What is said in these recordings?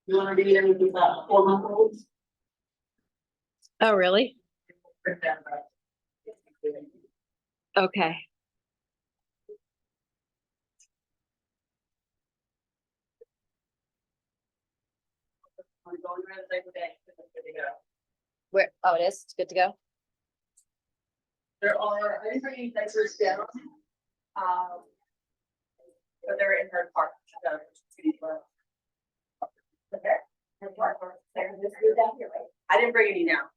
You wanna do them with 4-month-olds? Oh, really? Okay. Where, oh, it is, it's good to go. There are, I didn't bring any Texas down. But they're in her park. Okay. I didn't bring any now.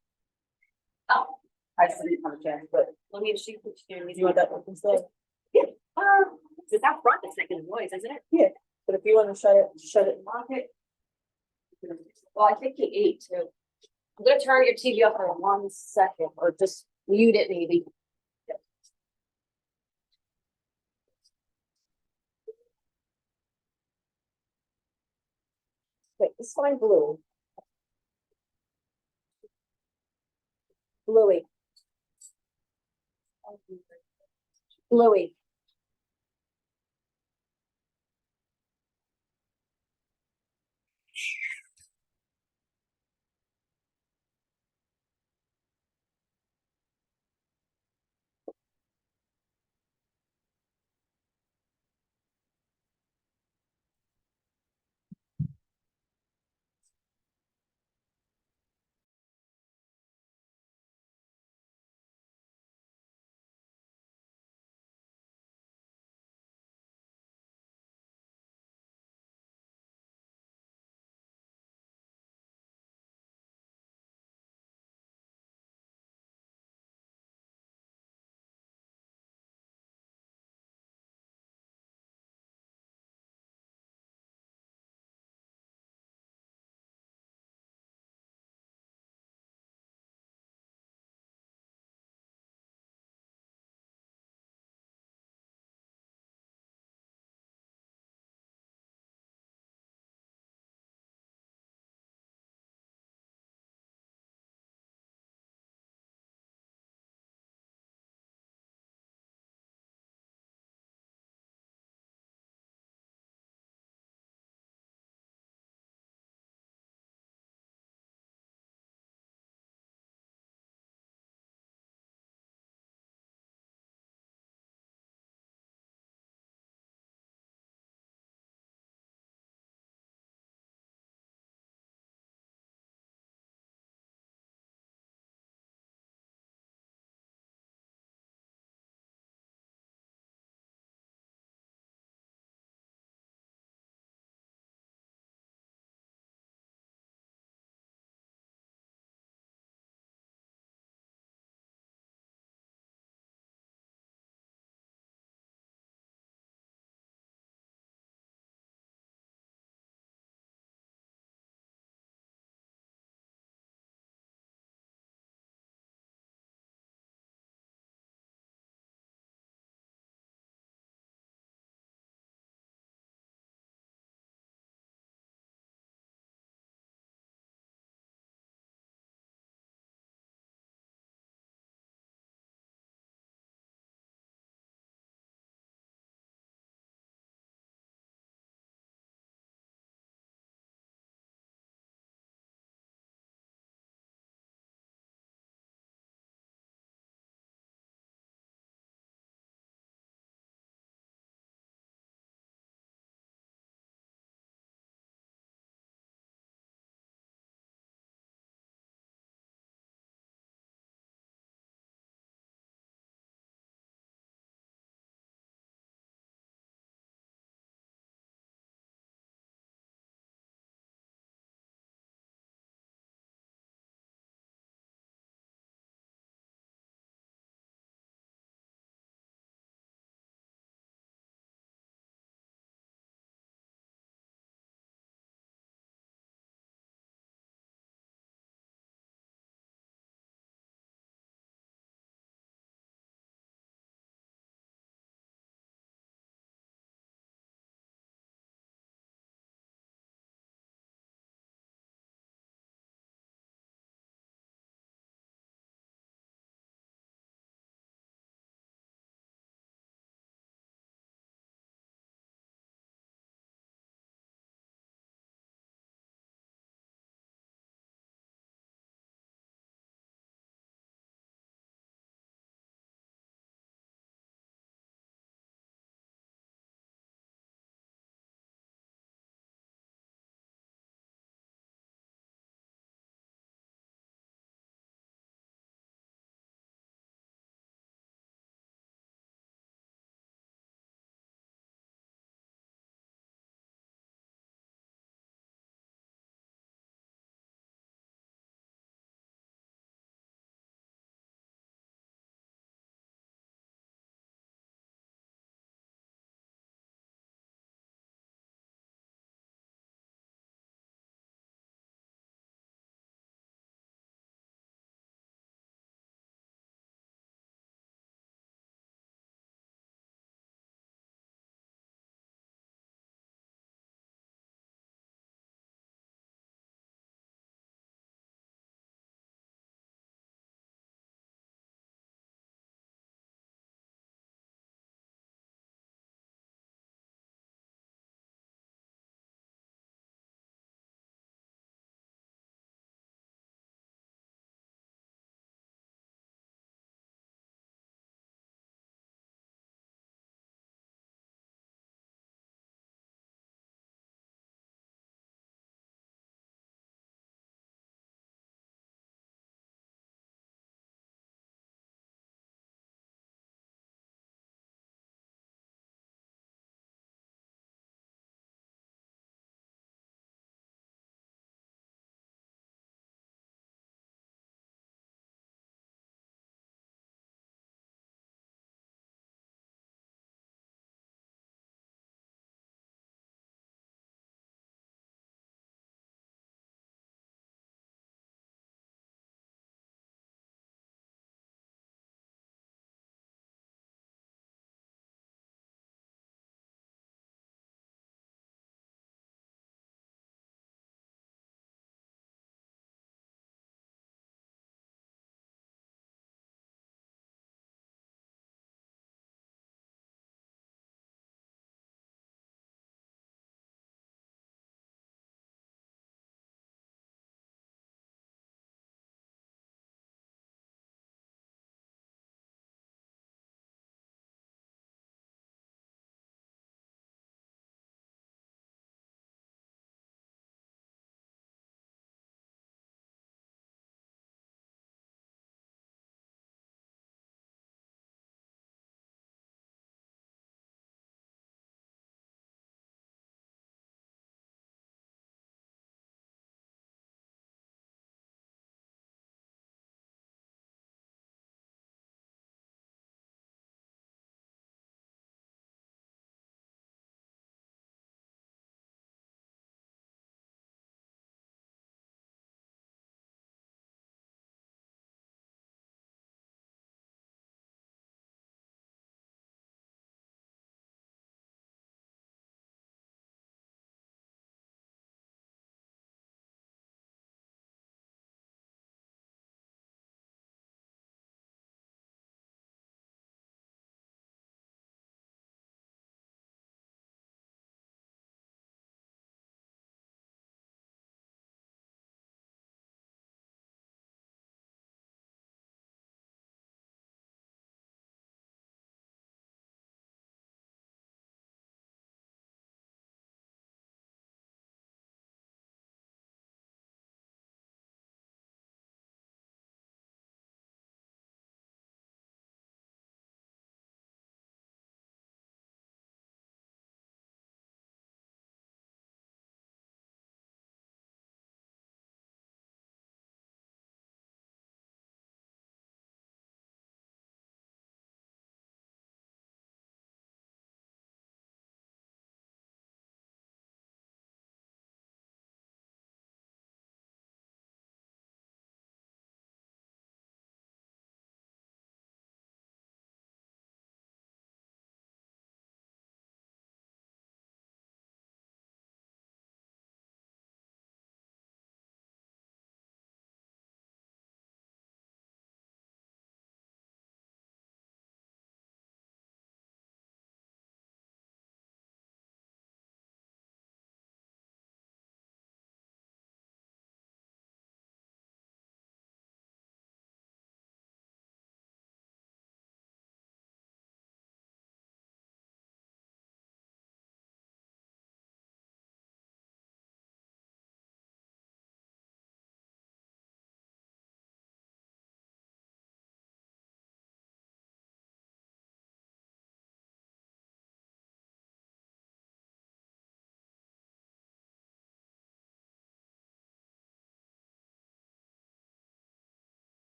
Oh. I just didn't have a chance, but. Let me see what you do. You want that one instead? It's out front, it's making noise, isn't it? Yeah, but if you want to shut it and lock it. Well, I think you ate too. I'm gonna turn your TV off for 1 second, or just mute it maybe. Wait, let's find blue. Bluey. Bluey.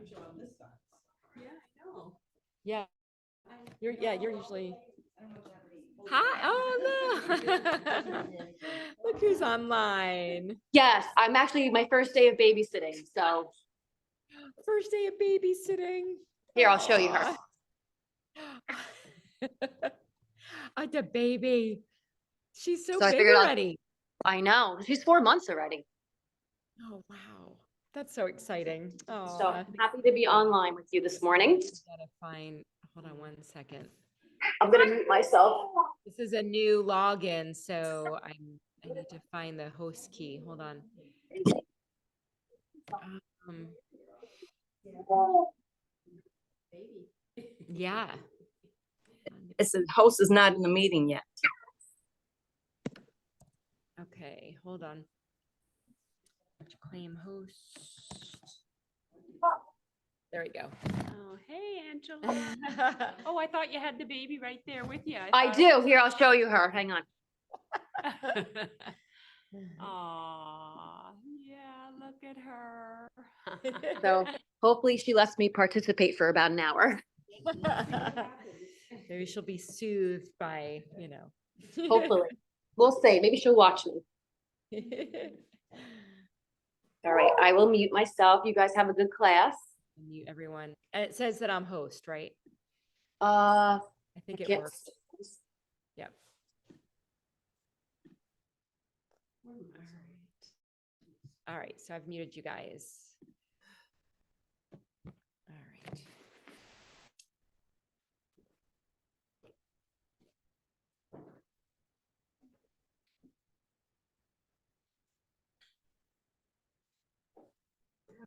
usually on this side. Yeah, I know. Yeah. You're usually. Hi. Oh, no. Look who's online. Yes, I'm actually my first day of babysitting, so First day of babysitting. here, I'll show you her. The baby. She's so So I big figured already. I know, she's 4 months already. Oh, wow. That's so exciting. Oh, So I'm happy to be online with you this morning. gotta find, hold on one second. I'm gonna mute myself. This is a new login, so I need to find the host key. Hold on. Um, yeah. It's the host is not in the meeting yet. Okay, hold on. Claim host. There we go. Oh, hey, Angela. Oh, I thought you had the baby right there with you. I do. Here, I'll show you her. Hang on. Aw, yeah, look at her. So hopefully she lets me participate for about an hour. Maybe she'll be soothed by, Hopefully. We'll see. Maybe she'll watch me. All right, I will mute myself. You guys have a good class. Mute everyone. And it says that I'm host, right? Uh, I think it yes. works. Yep. All right. All right. So I've muted you guys. All right.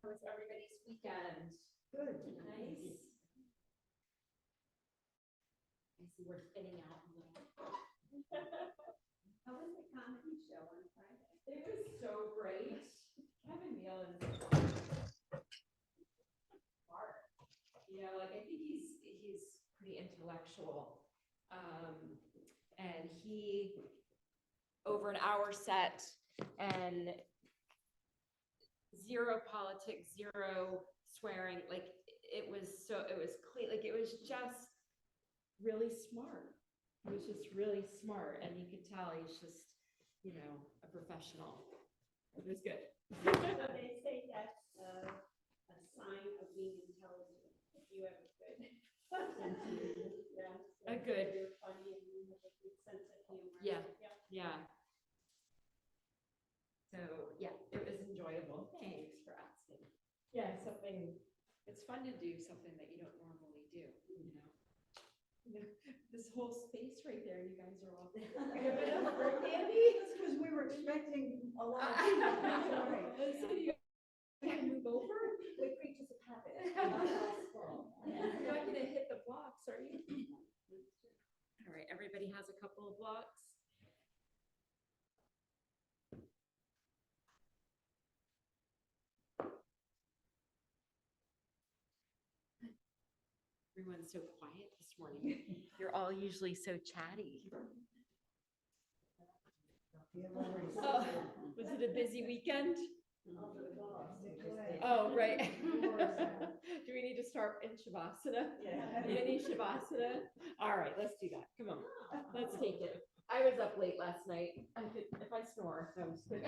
How was everybody's weekend? Good. Nice. I see we're spinning out a little. How was the comedy show on Friday? It was so great. Kevin Neal is smart. I think he's pretty intellectual. And he over an hour set and zero politics, zero swearing. It was clean. It was just really smart. He was just really smart, and you could tell he's just, a professional. It was good. They say that's a sign of being intelligent. If you have a good sense of humor. Yeah. A good. You're funny and you have a good sense of humor. Yeah. Yeah. So yeah, it was enjoyable. Thanks for asking. Yeah, it's fun to do something that you don't normally do, This whole space right there, you guys are all. It's because we were expecting a lot of people. So you can move over? Like creatures of habit. You're not gonna hit the blocks, are you? All right, everybody has a couple of blocks. Everyone's so quiet this morning. You're all usually so chatty. Oh, was it a busy weekend? Oh, right. Do we need to start in Shavasana? Yeah. Any Shavasana? All right, let's do that. Come on, let's take it. I was up late last night. If I snore, no, I'm just kidding.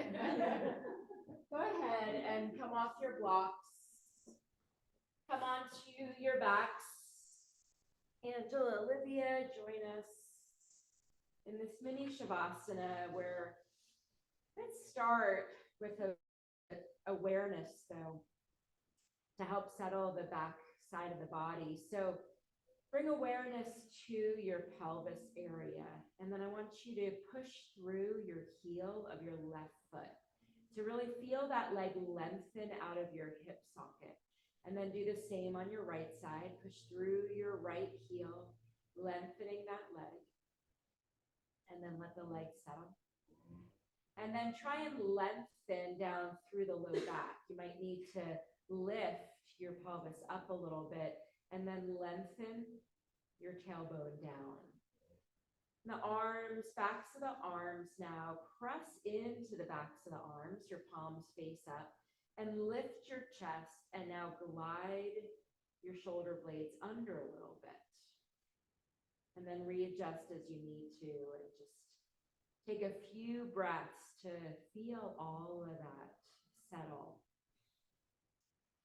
Go ahead and come off your blocks. Come on to your backs. Angela, Olivia, join us in this mini Shavasana where let's start with awareness though, to help settle the back side of the body. So bring awareness to your pelvis area. And then I want you to push through your heel of your left foot. To really feel that leg lengthen out of your hip socket. And then do the same on your right side. Push through your right heel, lengthening that leg. And then let the leg settle. And then try and lengthen down through the low back. You might need to lift your pelvis up a little bit and then lengthen your tailbone down. The arms, backs of the arms now, press into the backs of the arms, your palms face up. And lift your chest and now glide your shoulder blades under a little bit. And then readjust as you need to, and just take a few breaths to feel all of that settle.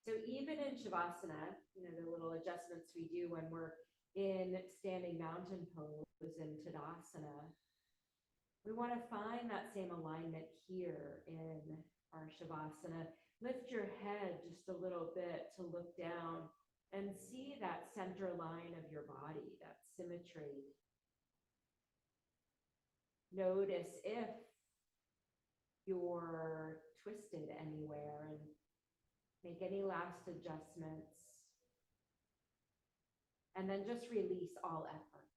So even in Shavasana, the little adjustments we do when we're in standing mountain pose in Tadasana, we want to find that same alignment here in our Shavasana. Lift your head just a little bit to look down and see that center line of your body, that symmetry. Notice if you're twisted anywhere and make any last adjustments. And then just release all effort.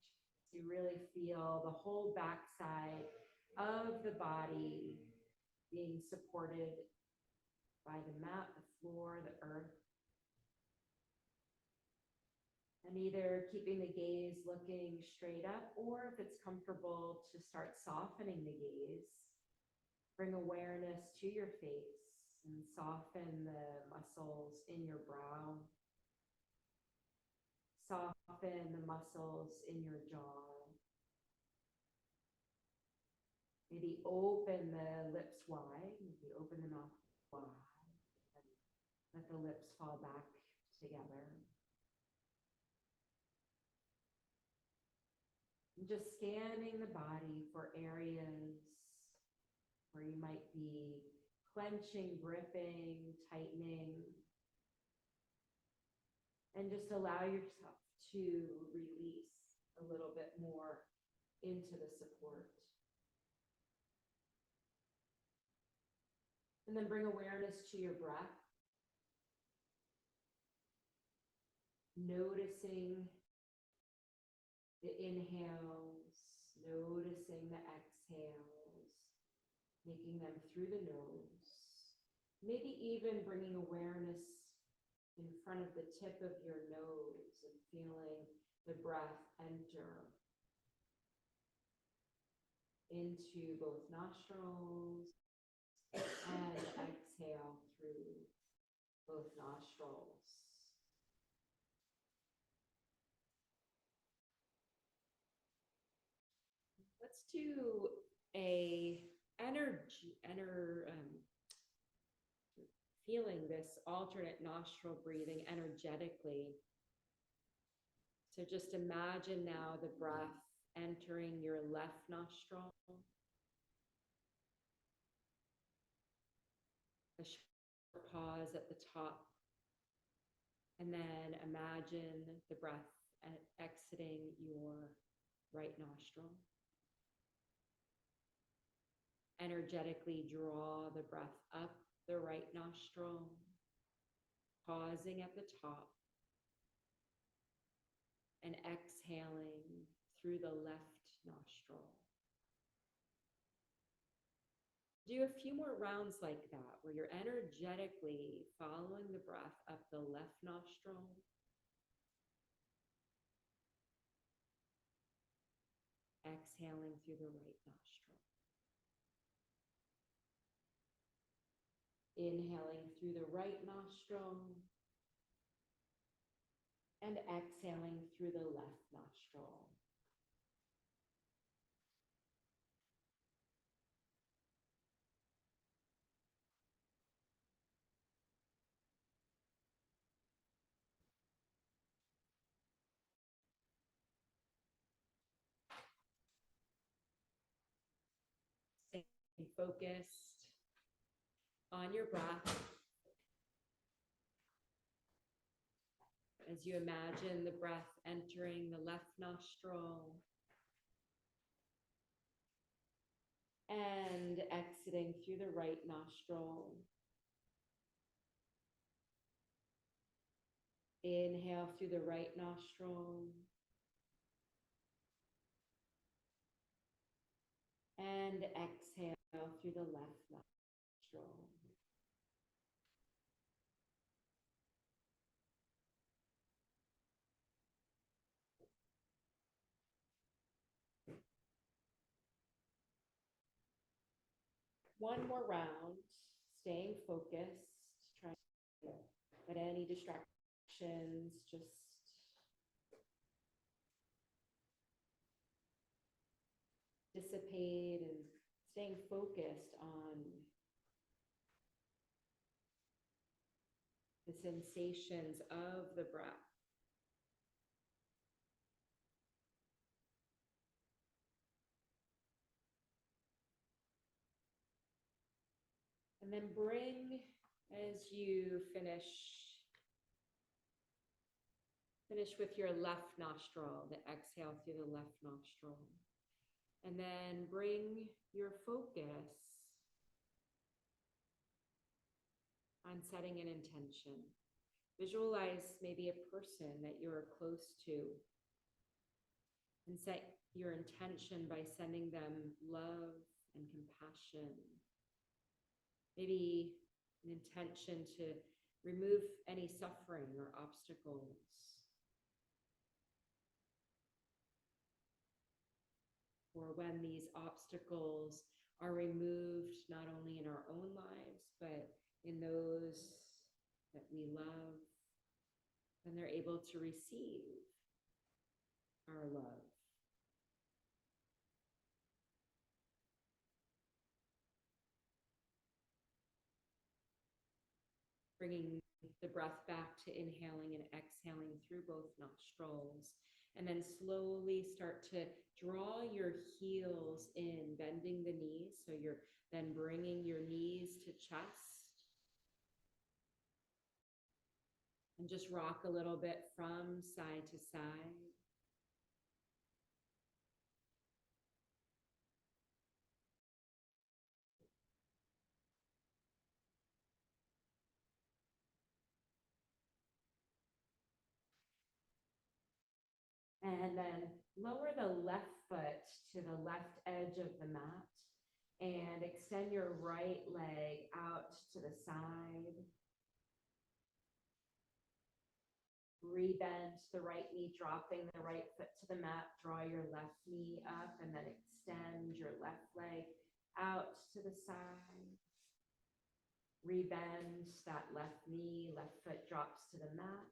So you really feel the whole backside of the body being supported by the mat, the floor, the earth. And either keeping the gaze looking straight up, or if it's comfortable to start softening the gaze, bring awareness to your face and soften the muscles in your brow. Soften the muscles in your jaw. Maybe open the lips wide, maybe open the mouth wide. And let the lips fall back together. And just scanning the body for areas where you might be clenching, gripping, tightening. And just allow yourself to release a little bit more into the support. And then bring awareness to your breath. Noticing the inhales, noticing the exhales, making them through the nose. Maybe even bringing awareness in front of the tip of your nose and feeling the breath enter into both nostrils and exhale through both nostrils. Let's do feeling this alternate nostril breathing energetically. So just imagine now the breath entering your left nostril. A short pause at the top. And then imagine the breath exiting your right nostril. Energetically draw the breath up the right nostril, pausing at the top, and exhaling through the left nostril. Do a few more rounds like that, where you're energetically following the breath up the left nostril, exhaling through the right nostril. Inhaling through the right nostril and exhaling through the left nostril. Stay focused on your breath as you imagine the breath entering the left nostril and exiting through the right nostril. Inhale through the right nostril and exhale through the left nostril. One more round, staying focused. but any distractions, just dissipate and staying focused on the sensations of the breath. And then bring, as you finish with your left nostril, the exhale through the left nostril. And then bring your focus on setting an intention. Visualize maybe a person that you're close to and set your intention by sending them love and compassion. Maybe an intention to remove any suffering or obstacles. Or when these obstacles are removed, not only in our own lives, but in those that we love, then they're able to receive our love. Bringing the breath back to inhaling and exhaling through both nostrils. And then slowly start to draw your heels in, bending the knees. So you're then bringing your knees to chest. And just rock a little bit from side to side. And then lower the left foot to the left edge of the mat and extend your right leg out to the side. Rebend the right knee, dropping the right foot to the mat. Draw your left knee up and then extend your left leg out to the side. Rebend that left knee, left foot drops to the mat.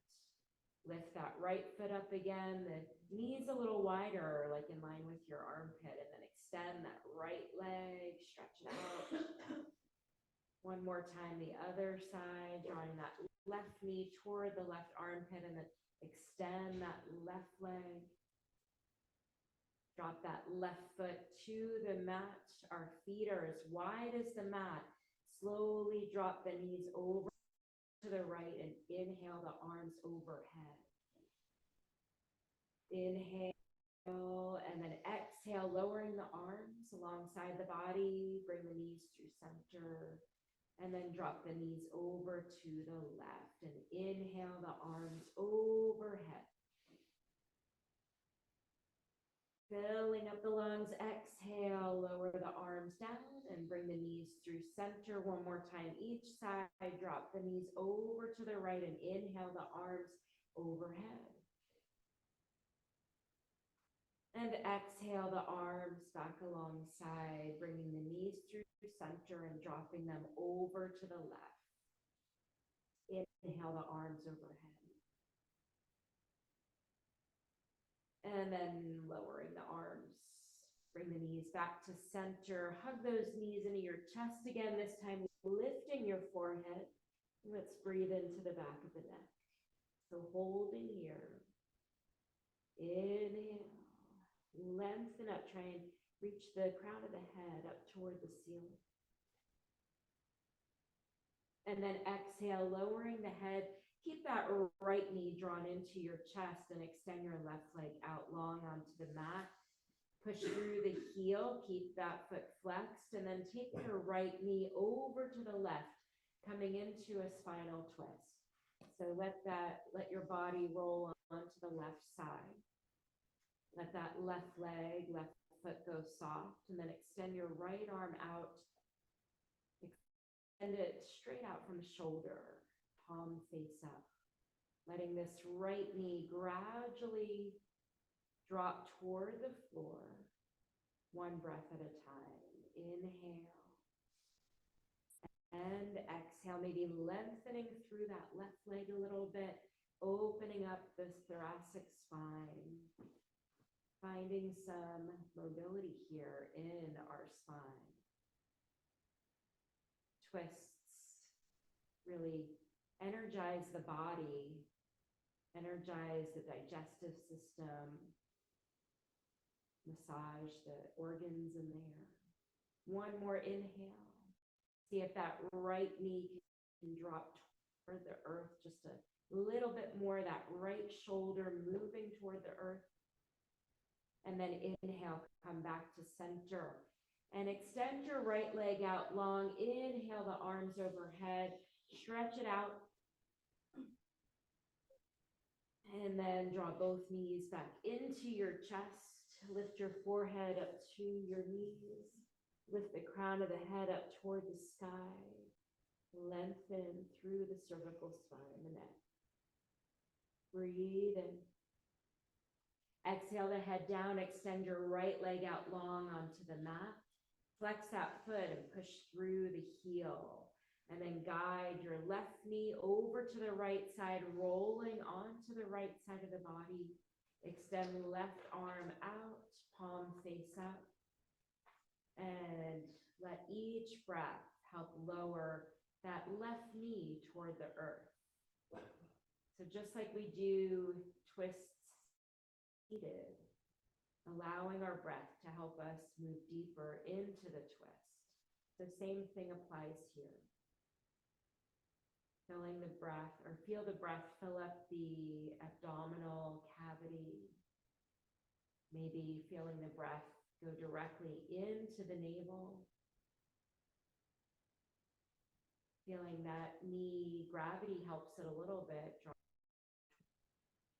Lift that right foot up again, the knees a little wider, like in line with your armpit, and then extend that right leg, stretch it out. One more time, the other side, drawing that left knee toward the left armpit, and then extend that left leg. Drop that left foot to the mat. Our feet are as wide as the mat. Slowly drop the knees over to the right and inhale the arms overhead. Inhale and then exhale, lowering the arms alongside the body. Bring the knees through center and then drop the knees over to the left and inhale the arms overhead. Filling up the lungs, exhale, lower the arms down and bring the knees through center. One more time each side. Drop the knees over to the right and inhale the arms overhead. And exhale the arms back alongside, bringing the knees through center and dropping them over to the left. Inhale the arms overhead. And then lowering the arms, bring the knees back to center, hug those knees into your chest again, this time lifting your forehead. Let's breathe into the back of the neck. So holding here, inhale, lengthen up, try and reach the crown of the head up toward the ceiling. And then exhale, lowering the head. Keep that right knee drawn into your chest and extend your left leg out long onto the mat. Push through the heel, keep that foot flexed, and then take your right knee over to the left, coming into a spinal twist. So let your body roll onto the left side. Let that left leg, left foot go soft, and then extend your right arm out. Extend it straight out from the shoulder. Palm face up, letting this right knee gradually drop toward the floor, one breath at a time. Inhale And exhale, maybe lengthening through that left leg a little bit, opening up this thoracic spine, finding some mobility here in our spine. Twists really energize the body, energize the digestive system, massage the organs in there. One more inhale. See if that right knee can drop toward the earth just a little bit more, that right shoulder moving toward the earth. And then inhale, come back to center. And extend your right leg out long. Inhale the arms overhead, stretch it out. And then draw both knees back into your chest. Lift your forehead up to your knees. Lift the crown of the head up toward the sky. Lengthen through the cervical spine and the neck. Breathe in. Exhale the head down. Extend your right leg out long onto the mat. Flex that foot and push through the heel. And then guide your left knee over to the right side, rolling onto the right side of the body. Extend left arm out, palm face up. And let each breath help lower that left knee toward the earth. So just like we do twists seated, allowing our breath to help us move deeper into the twist. The same thing applies here. Filling the breath, or feel the breath fill up the abdominal cavity. Maybe feeling the breath go directly into the navel. Feeling that knee gravity helps it a little bit.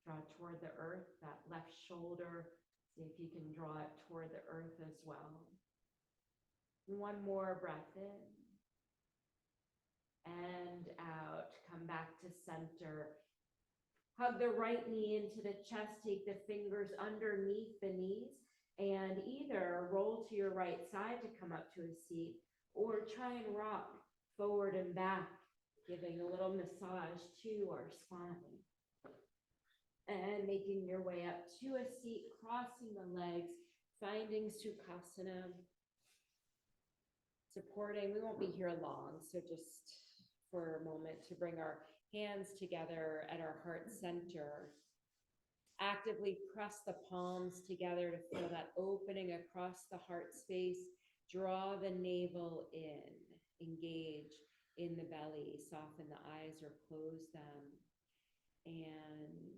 Draw toward the earth, that left shoulder. See if you can draw it toward the earth as well. One more breath in. And out. Come back to center. Hug the right knee into the chest. Take the fingers underneath the knees. And either roll to your right side to come up to a seat, or try and rock forward and back, giving a little massage to our spine. And making your way up to a seat, crossing the legs, finding Sukhasana. Supporting, we won't be here long, so just for a moment to bring our hands together at our heart center. Actively press the palms together to feel that opening across the heart space. Draw the navel in. Engage in the belly. Soften the eyes or close them. And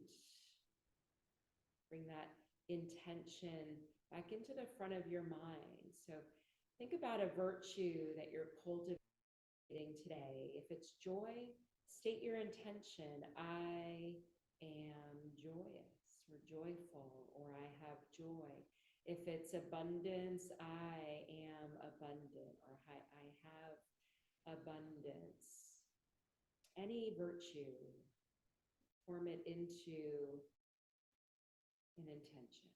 bring that intention back into the front of your mind. So think about a virtue that you're cultivating today. If it's joy, state your intention. I am joyous or joyful, or I have joy. If it's abundance, I am abundant, or I have abundance. Any virtue, form it into an intention.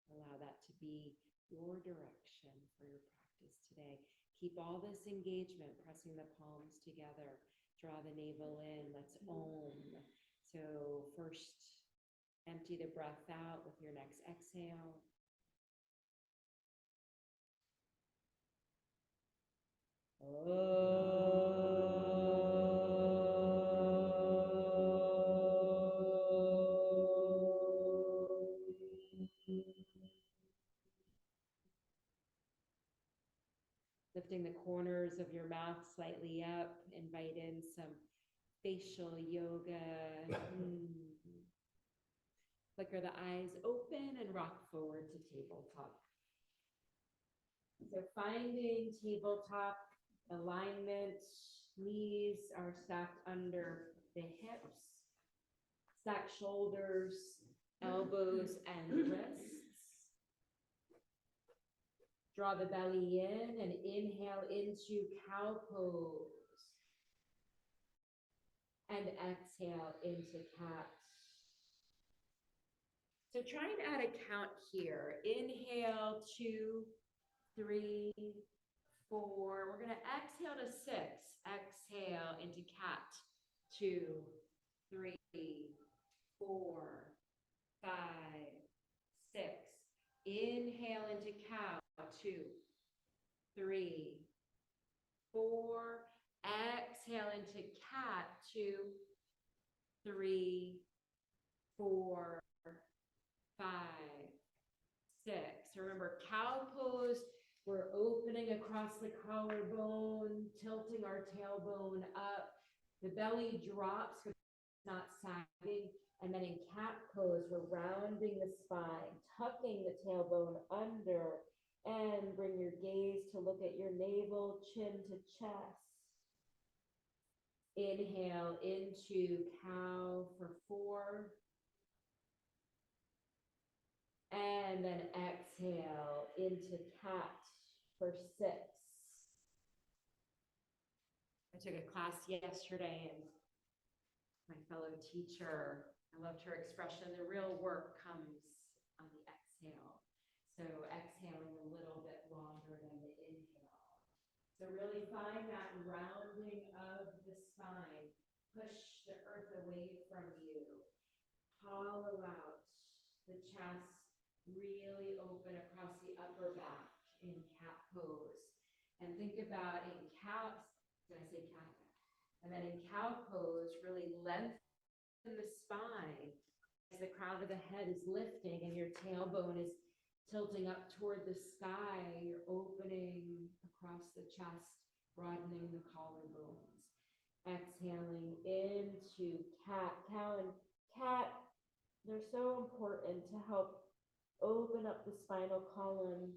Allow that to be your direction for your practice today. Keep all this engagement, pressing the palms together. Draw the navel in. Let's Om. So first, empty the breath out with your next exhale. Lifting the corners of your mouth slightly up, invite in some facial yoga. Flicker the eyes open and rock forward to tabletop. So finding tabletop alignment, knees are stacked under the hips, stack shoulders, elbows, and wrists. Draw the belly in and inhale into cow pose. And exhale into cat. So try and add a count here. Inhale, 2, 3, 4. We're gonna exhale to 6. Exhale into cat. 2, 3, 4, 5, 6. Inhale into cow. 2, 3, 4. Exhale into cat. 2, 3, 4, 5, 6. Remember, cow pose. We're opening across the collarbone, tilting our tailbone up. The belly drops, but it's not sagging. And then in cat pose, we're rounding the spine, tucking the tailbone under, and bring your gaze to look at your navel, chin to chest. Inhale into cow for 4. And then exhale into cat for 6. I took a class yesterday and my fellow teacher, I loved her expression, the real work comes on the exhale. So exhaling a little bit longer than the inhale. So really find that rounding of the spine. Push the earth away from you. Hollow out the chest. Really open across the upper back in cat pose. And think about in cow, did I say cat? And then in cow pose, really lengthen the spine as the crown of the head is lifting and your tailbone is tilting up toward the sky. You're opening across the chest, broadening the collarbones. Exhaling into cat. Cow and cat, they're so important to help open up the spinal column.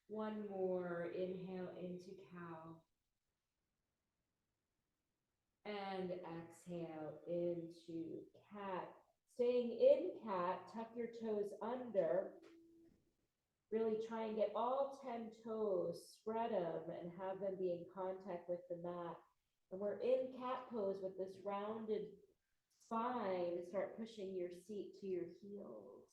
One more. Inhale into cow. And exhale into cat. Staying in cat, tuck your toes under. Really try and get all 10 toes, spread them, and have them be in contact with the mat. And we're in cat pose with this rounded spine. Start pushing your seat to your heels.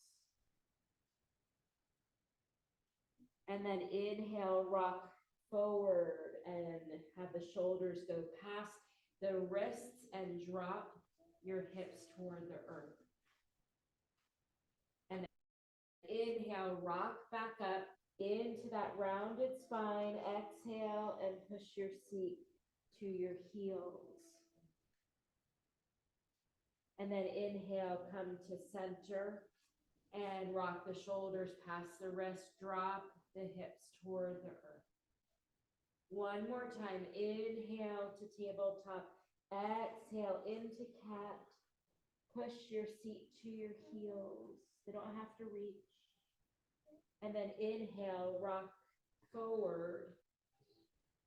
And then inhale, rock forward and have the shoulders go past the wrists and drop your hips toward the earth. And then inhale, rock back up into that rounded spine. Exhale and push your seat to your heels. And then inhale, come to center and rock the shoulders past the wrist, drop the hips toward the earth. One more time, inhale to tabletop, exhale into cat, push your seat to your heels, they don't have to reach. And then inhale, rock forward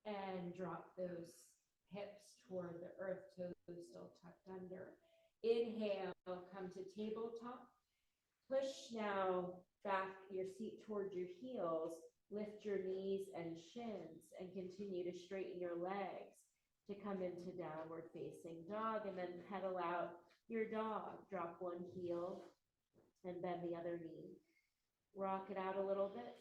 and drop those hips toward the earth, toes still tucked under. Inhale, come to tabletop. Push now back your seat towards your heels. Lift your knees and shins and continue to straighten your legs to come into downward facing dog, and then pedal out your dog. Drop one heel and bend the other knee. Rock it out a little bit.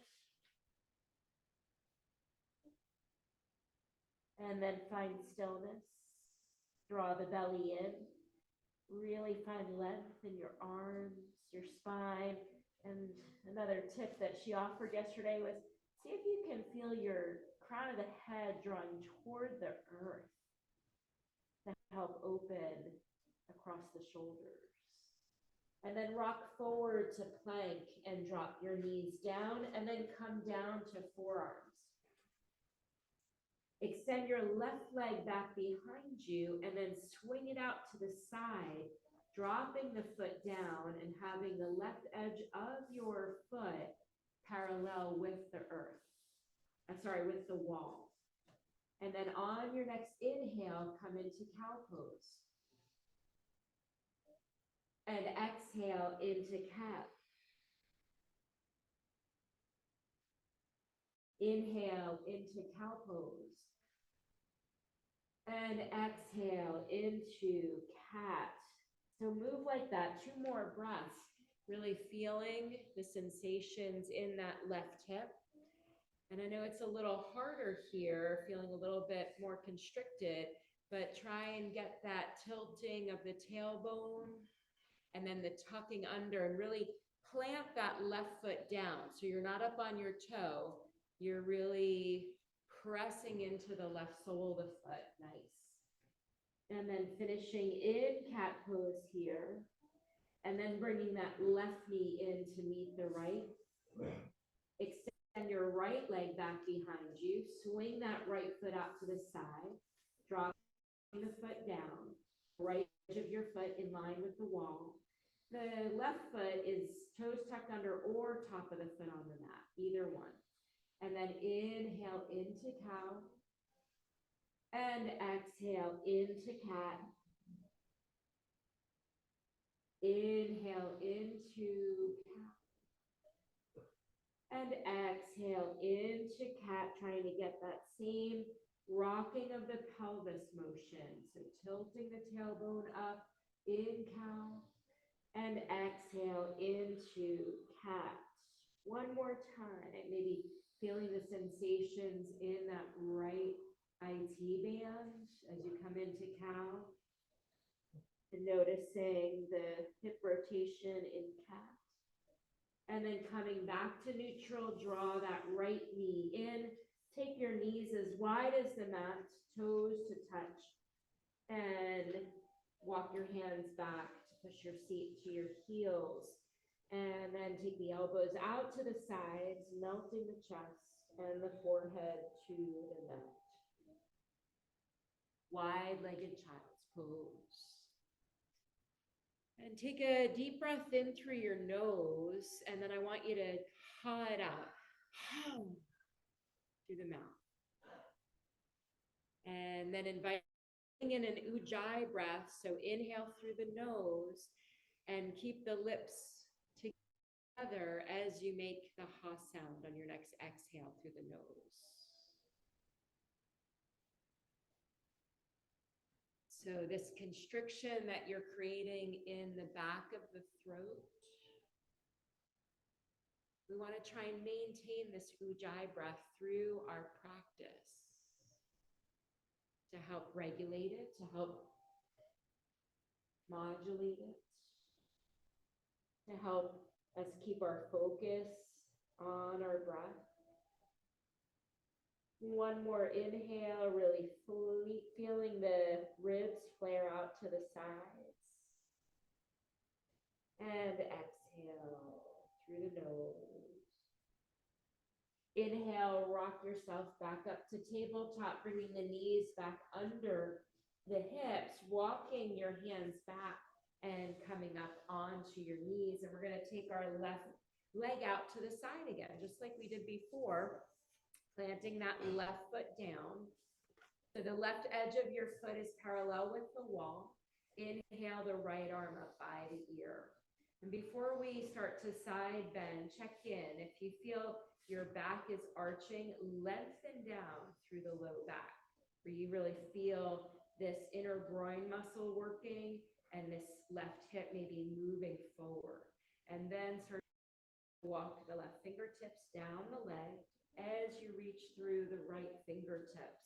And then find stillness. Draw the belly in. Really find length in your arms, your spine. And another tip that she offered yesterday was, see if you can feel your crown of the head drawing toward the earth to help open across the shoulders. And then rock forward to plank and drop your knees down, and then come down to forearms. Extend your left leg back behind you and then swing it out to the side, dropping the foot down and having the left edge of your foot parallel with the earth. With the wall. And then on your next inhale, come into cow pose. And exhale into cat. Inhale into cow pose. And exhale into cat. So move like that, 2 more breaths, really feeling the sensations in that left hip. And I know it's a little harder here, feeling a little bit more constricted, but try and get that tilting of the tailbone and then the tucking under, and really plant that left foot down. So you're not up on your toe, you're really pressing into the left sole of the foot. Nice. And then finishing in cat pose here. And then bringing that left knee in to meet the right. Extend your right leg back behind you. Swing that right foot out to the side. Drop the foot down. Right edge of your foot in line with the wall. The left foot is toes tucked under or top of the foot on the mat, either one. And then inhale into cow. And exhale into cat. Inhale into cow. And exhale into cat, trying to get that same rocking of the pelvis motion. So tilting the tailbone up in cow. And exhale into cat. One more time, maybe feeling the sensations in that right IT band as you come into cow. And noticing the hip rotation in cat. And then coming back to neutral, draw that right knee in. Take your knees as wide as the mat, toes to touch. And walk your hands back to push your seat to your heels. And then take the elbows out to the sides, melting the chest and the forehead to the mat. Wide-legged child's pose. And take a deep breath in through your nose, and then I want you to haw it out through the mouth. And then inviting in an ujjayi breath, so inhale through the nose and keep the lips together as you make the ha sound on your next exhale through the nose. So this constriction that you're creating in the back of the throat, we want to try and maintain this ujjayi breath through our practice to help regulate it, to help modulate it, to help us keep our focus on our breath. One more inhale, really fully feeling the ribs flare out to the sides. And exhale through the nose. Inhale, rock yourself back up to tabletop, bringing the knees back under the hips, walking your hands back and coming up onto your knees. And we're going to take our left leg out to the side again, just like we did before. Planting that left foot down. So the left edge of your foot is parallel with the wall. Inhale the right arm up by the ear. And before we start to side bend, check in. If you feel your back is arching, lengthen down through the low back, where you really feel this inner groin muscle working and this left hip maybe moving forward. And then start to walk the left fingertips down the leg as you reach through the right fingertips.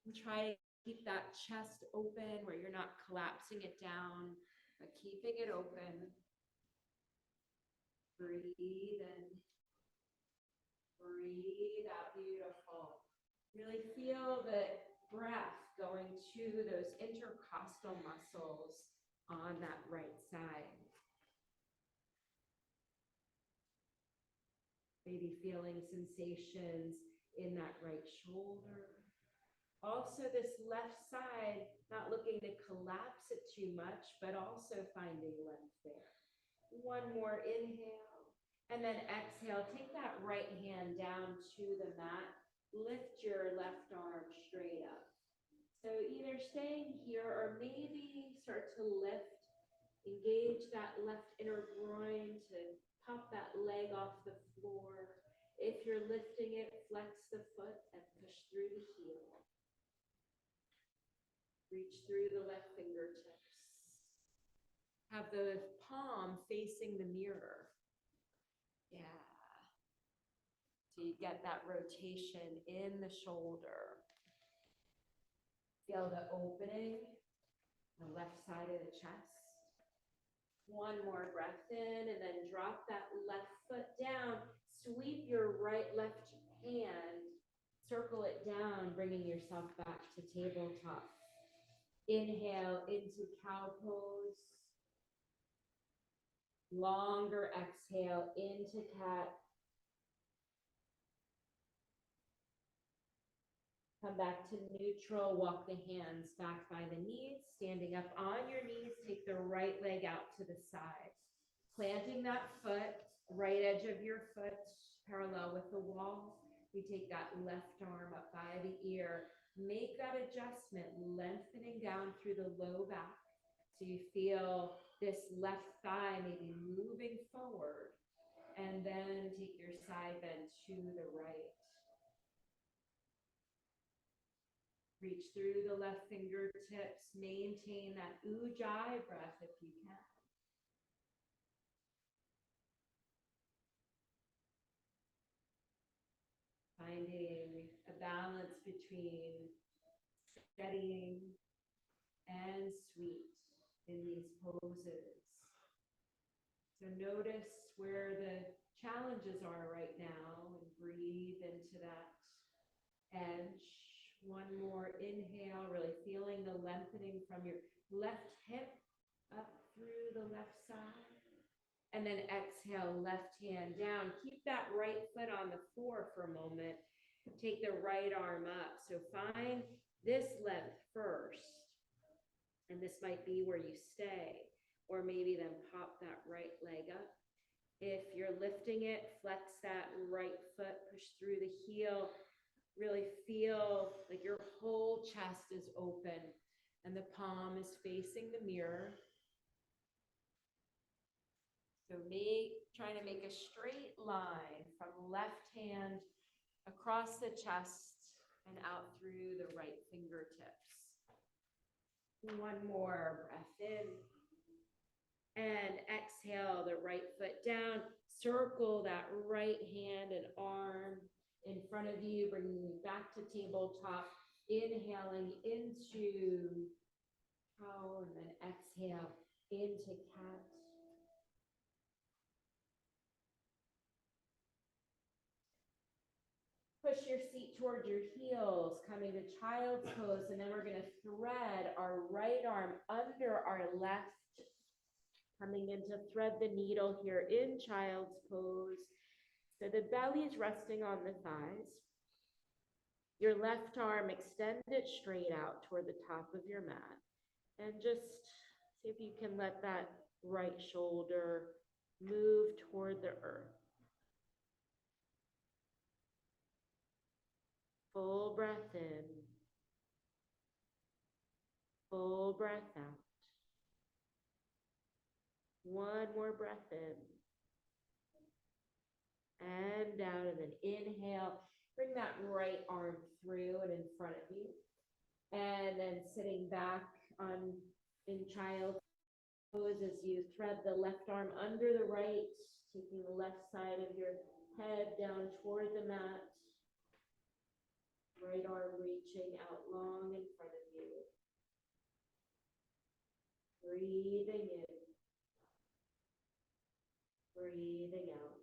And try to keep that chest open where you're not collapsing it down, but keeping it open. Breathe in. Breathe out. Beautiful. Really feel the breath going to those intercostal muscles on that right side. Maybe feeling sensations in that right shoulder. Also this left side, not looking to collapse it too much, but also finding length there. One more inhale, and then exhale. Take that right hand down to the mat. Lift your left arm straight up. So either staying here or maybe start to lift. Engage that left inner groin to pop that leg off the floor. If you're lifting it, flex the foot and push through the heel. Reach through the left fingertips. Have the palm facing the mirror. Yeah. So you get that rotation in the shoulder. Feel the opening, the left side of the chest. One more breath in and then drop that left foot down. Sweep your left hand, circle it down, bringing yourself back to tabletop. Inhale into cow pose. Longer exhale into cat. Come back to neutral, walk the hands back by the knees, standing up on your knees, take the right leg out to the side. Planting that foot, right edge of your foot, parallel with the wall. We take that left arm up by the ear, make that adjustment, lengthening down through the low back. So you feel this left thigh maybe moving forward, and then take your side bend to the right. Reach through the left fingertips, maintain that ujjayi breath if you can. Finding a balance between steadying and sweet in these poses. So notice where the challenges are right now and breathe into that edge. One more inhale, really feeling the lengthening from your left hip up through the left side. And then exhale, left hand down. Keep that right foot on the floor for a moment. Take the right arm up. So find this length first. And this might be where you stay. Or maybe then pop that right leg up. If you're lifting it, flex that right foot, push through the heel. Really feel like your whole chest is open and the palm is facing the mirror. So trying to make a straight line from left hand across the chest and out through the right fingertips. One more breath in. And exhale the right foot down. Circle that right hand and arm in front of you, bringing you back to tabletop. Inhaling into cow and then exhale into cat. Push your seat toward your heels, coming to child's pose, and then we're going to thread our right arm under our left. Coming in to thread the needle here in child's pose. So the belly is resting on the thighs. Your left arm, extend it straight out toward the top of your mat. And just see if you can let that right shoulder move toward the earth. Full breath in. Full breath out. One more breath in. And down, and then inhale. Bring that right arm through and in front of you. And then sitting back in child pose as you thread the left arm under the right, taking the left side of your head down toward the mat. Right arm reaching out long in front of you. Breathing in. Breathing out.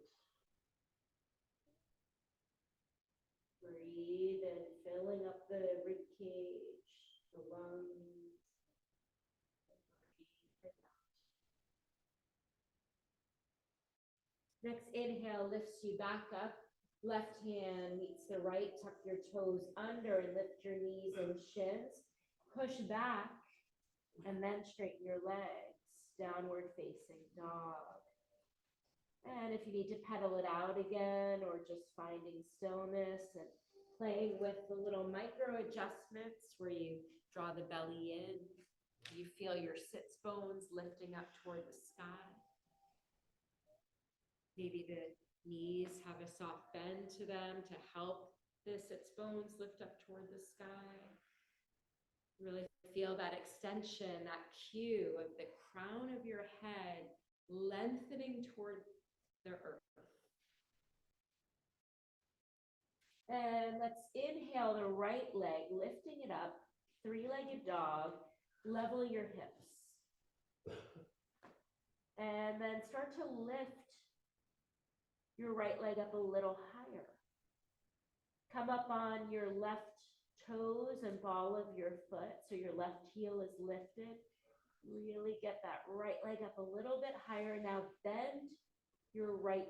Breathe in, filling up the rib cage, the lungs. Breathe out. Next inhale lifts you back up. Left hand meets the right, tuck your toes under and lift your knees and shins. Push back and then straighten your legs. Downward facing dog. And if you need to pedal it out again or just finding stillness and playing with the little micro adjustments where you draw the belly in, you feel your sits bones lifting up toward the sky. Maybe the knees have a soft bend to them to help the sits bones lift up toward the sky. Really feel that extension, that cue of the crown of your head lengthening toward the earth. And let's inhale the right leg, lifting it up, three-legged dog, level your hips. And then start to lift your right leg up a little higher. Come up on your left toes and ball of your foot, so your left heel is lifted. Really get that right leg up a little bit higher. Now bend your right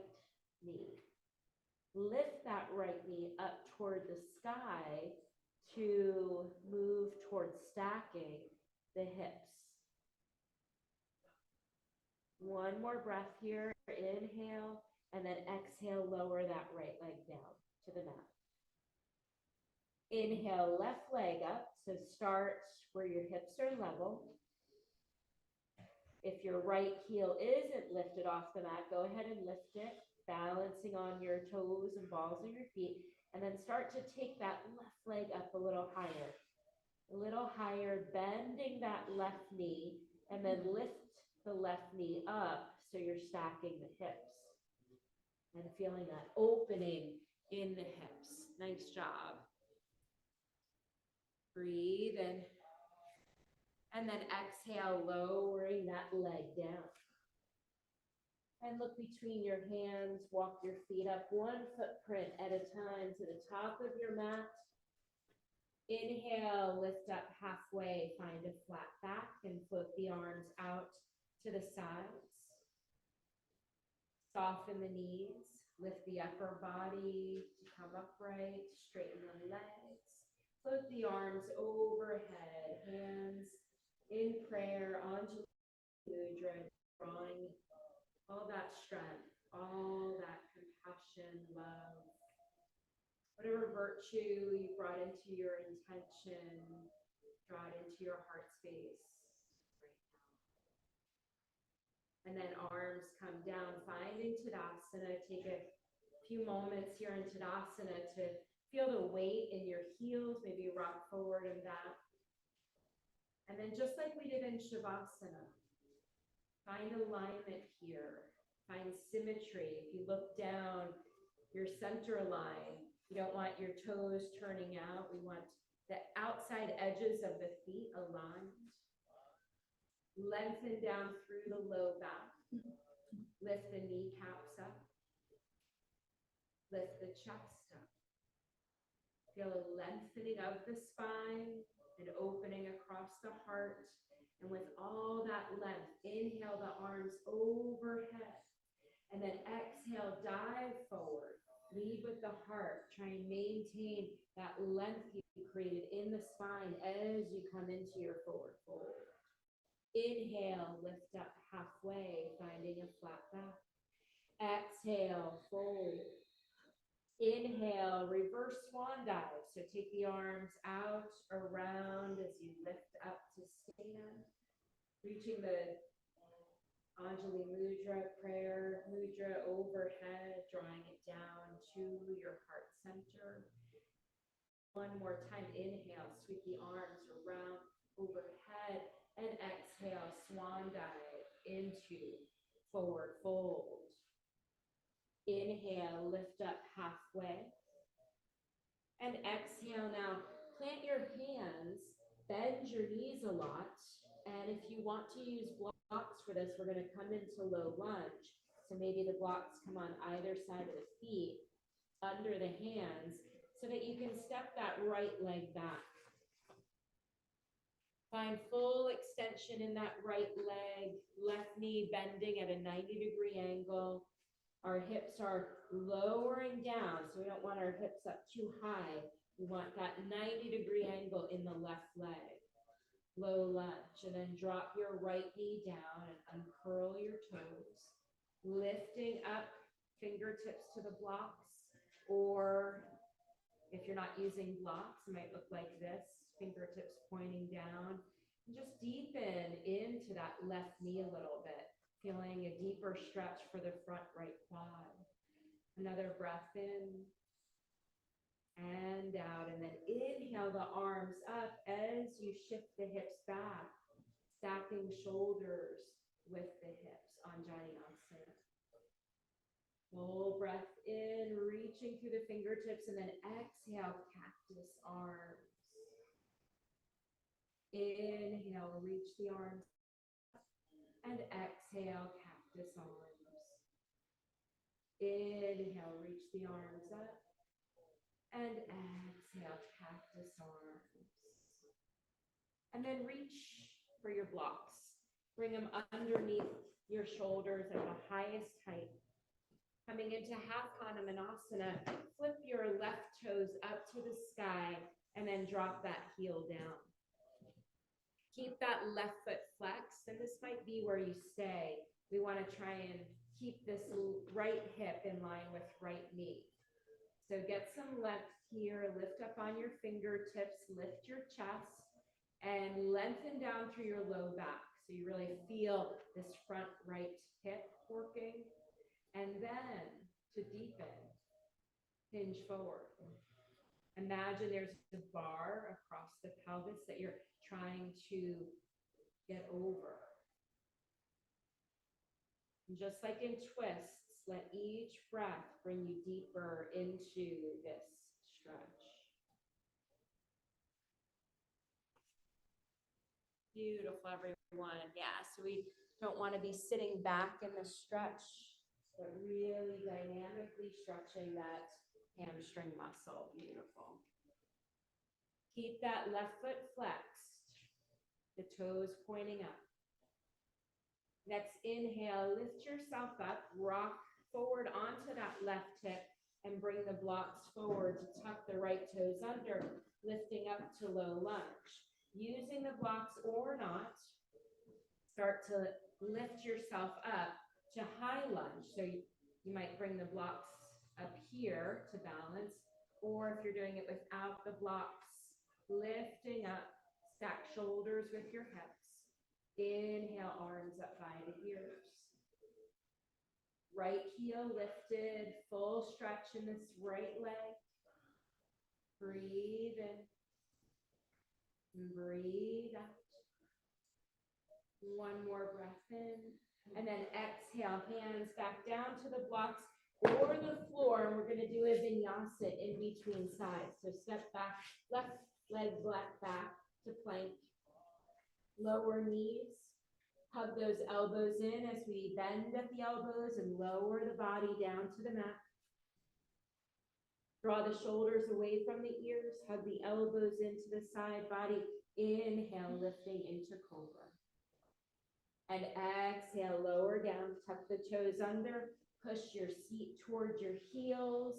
knee. Lift that right knee up toward the sky to move towards stacking the hips. One more breath here. Inhale, and then exhale, lower that right leg down to the mat. Inhale, left leg up. So start where your hips are level. If your right heel isn't lifted off the mat, go ahead and lift it, balancing on your toes and balls of your feet. And then start to take that left leg up a little higher, bending that left knee, and then lift the left knee up so you're stacking the hips. And feeling that opening in the hips. Nice job. Breathe in. And then exhale, lowering that leg down. And look between your hands, walk your feet up one footprint at a time to the top of your mat. Inhale, lift up halfway, find a flat back and float the arms out to the sides. Soften the knees, lift the upper body to come upright, straighten the legs. Float the arms overhead, hands in prayer, Anjali Mudra, drawing all that strength, all that compassion, love, whatever virtue you brought into your intention, draw it into your heart space right now. And then arms come down, finding Tadasana. Take a few moments here in Tadasana to feel the weight in your heels, maybe rock forward and back. And then just like we did in Shavasana, find alignment here, find symmetry. If you look down your center line, you don't want your toes turning out. We want the outside edges of the feet aligned. Lengthen down through the low back. Lift the kneecaps up. Lift the chest up. Feel a lengthening of the spine and opening across the heart. And with all that length, inhale the arms overhead. And then exhale, dive forward. Lead with the heart. Try and maintain that length you created in the spine as you come into your forward fold. Inhale, lift up halfway, finding a flat back. Exhale, fold. Inhale, reverse swan dive. So take the arms out, around as you lift up to stand. Reaching the Anjali Mudra, prayer mudra overhead, drawing it down to your heart center. One more time, inhale, sweep the arms around overhead, and exhale, swan dive into forward fold. Inhale, lift up halfway. And exhale now, plant your hands, bend your knees a lot. And if you want to use blocks for this, we're going to come into low lunge. So maybe the blocks come on either side of the feet, under the hands, so that you can step that right leg back. Find full extension in that right leg, left knee bending at a 90-degree angle. Our hips are lowering down, so we don't want our hips up too high. We want that 90-degree angle in the left leg. Low lunge, and then drop your right knee down and uncurl your toes. Lifting up, fingertips to the blocks, or if you're not using blocks, it might look like this, fingertips pointing down. And just deepen into that left knee a little bit, feeling a deeper stretch for the front right quad. Another breath in and out, and then inhale the arms up as you shift the hips back, stacking shoulders with the hips, Anjali Asana. Full breath in, reaching through the fingertips, and then exhale, cactus arms. Inhale, reach the arms up, and exhale, cactus arms. Inhale, reach the arms up, and exhale, cactus arms. And then reach for your blocks. Bring them underneath your shoulders at the highest height. Coming into half Hanumanasana, flip your left toes up to the sky and then drop that heel down. Keep that left foot flexed, and this might be where you stay. We want to try and keep this right hip in line with right knee. So get some length here, lift up on your fingertips, lift your chest, and lengthen down through your low back. So you really feel this front right hip working. And then to deepen, hinge forward. Imagine there's a bar across the pelvis that you're trying to get over. And just like in twists, let each breath bring you deeper into this stretch. Beautiful, everyone. Yeah, so we don't want to be sitting back in the stretch, but really dynamically stretching that hamstring muscle. Beautiful. Keep that left foot flexed, the toes pointing up. Next inhale, lift yourself up, rock forward onto that left hip, and bring the blocks forward to tuck the right toes under, lifting up to low lunge. Using the blocks or not, start to lift yourself up to high lunge. So you might bring the blocks up here to balance, or if you're doing it without the blocks, lifting up, stack shoulders with your hips. Inhale, arms up by the ears. Right heel lifted, full stretch in this right leg. Breathe in. Breathe out. One more breath in. And then exhale, hands back down to the blocks or the floor. And we're going to do a vinyasa in between sides. So step back, left leg back to plank. Lower knees. Hug those elbows in as we bend at the elbows and lower the body down to the mat. Draw the shoulders away from the ears. Hug the elbows into the side body. Inhale, lifting into cobra. And exhale, lower down. Tuck the toes under. Push your seat towards your heels.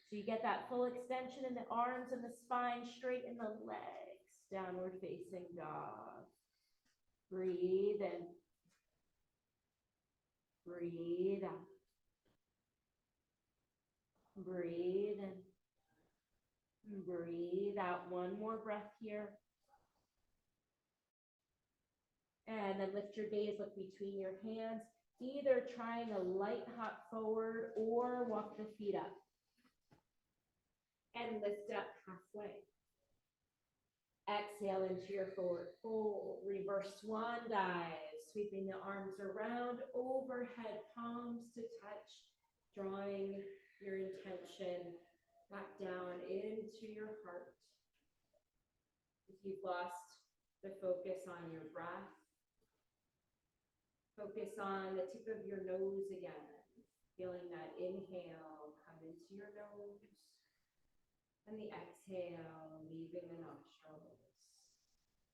So you get that full extension in the arms and the spine, straighten the legs. Downward facing dog. Breathe in. Breathe out. Breathe in. Breathe out. One more breath here. And then lift your gaze, look between your hands, either trying a light hop forward or walk the feet up. And lift up halfway. Exhale into your forward fold, reverse swan dive, sweeping the arms around, overhead palms to touch, drawing your intention back down into your heart. If you've lost the focus on your breath, focus on the tip of your nose again, feeling that inhale come into your nose, and the exhale, leaving the nostrils.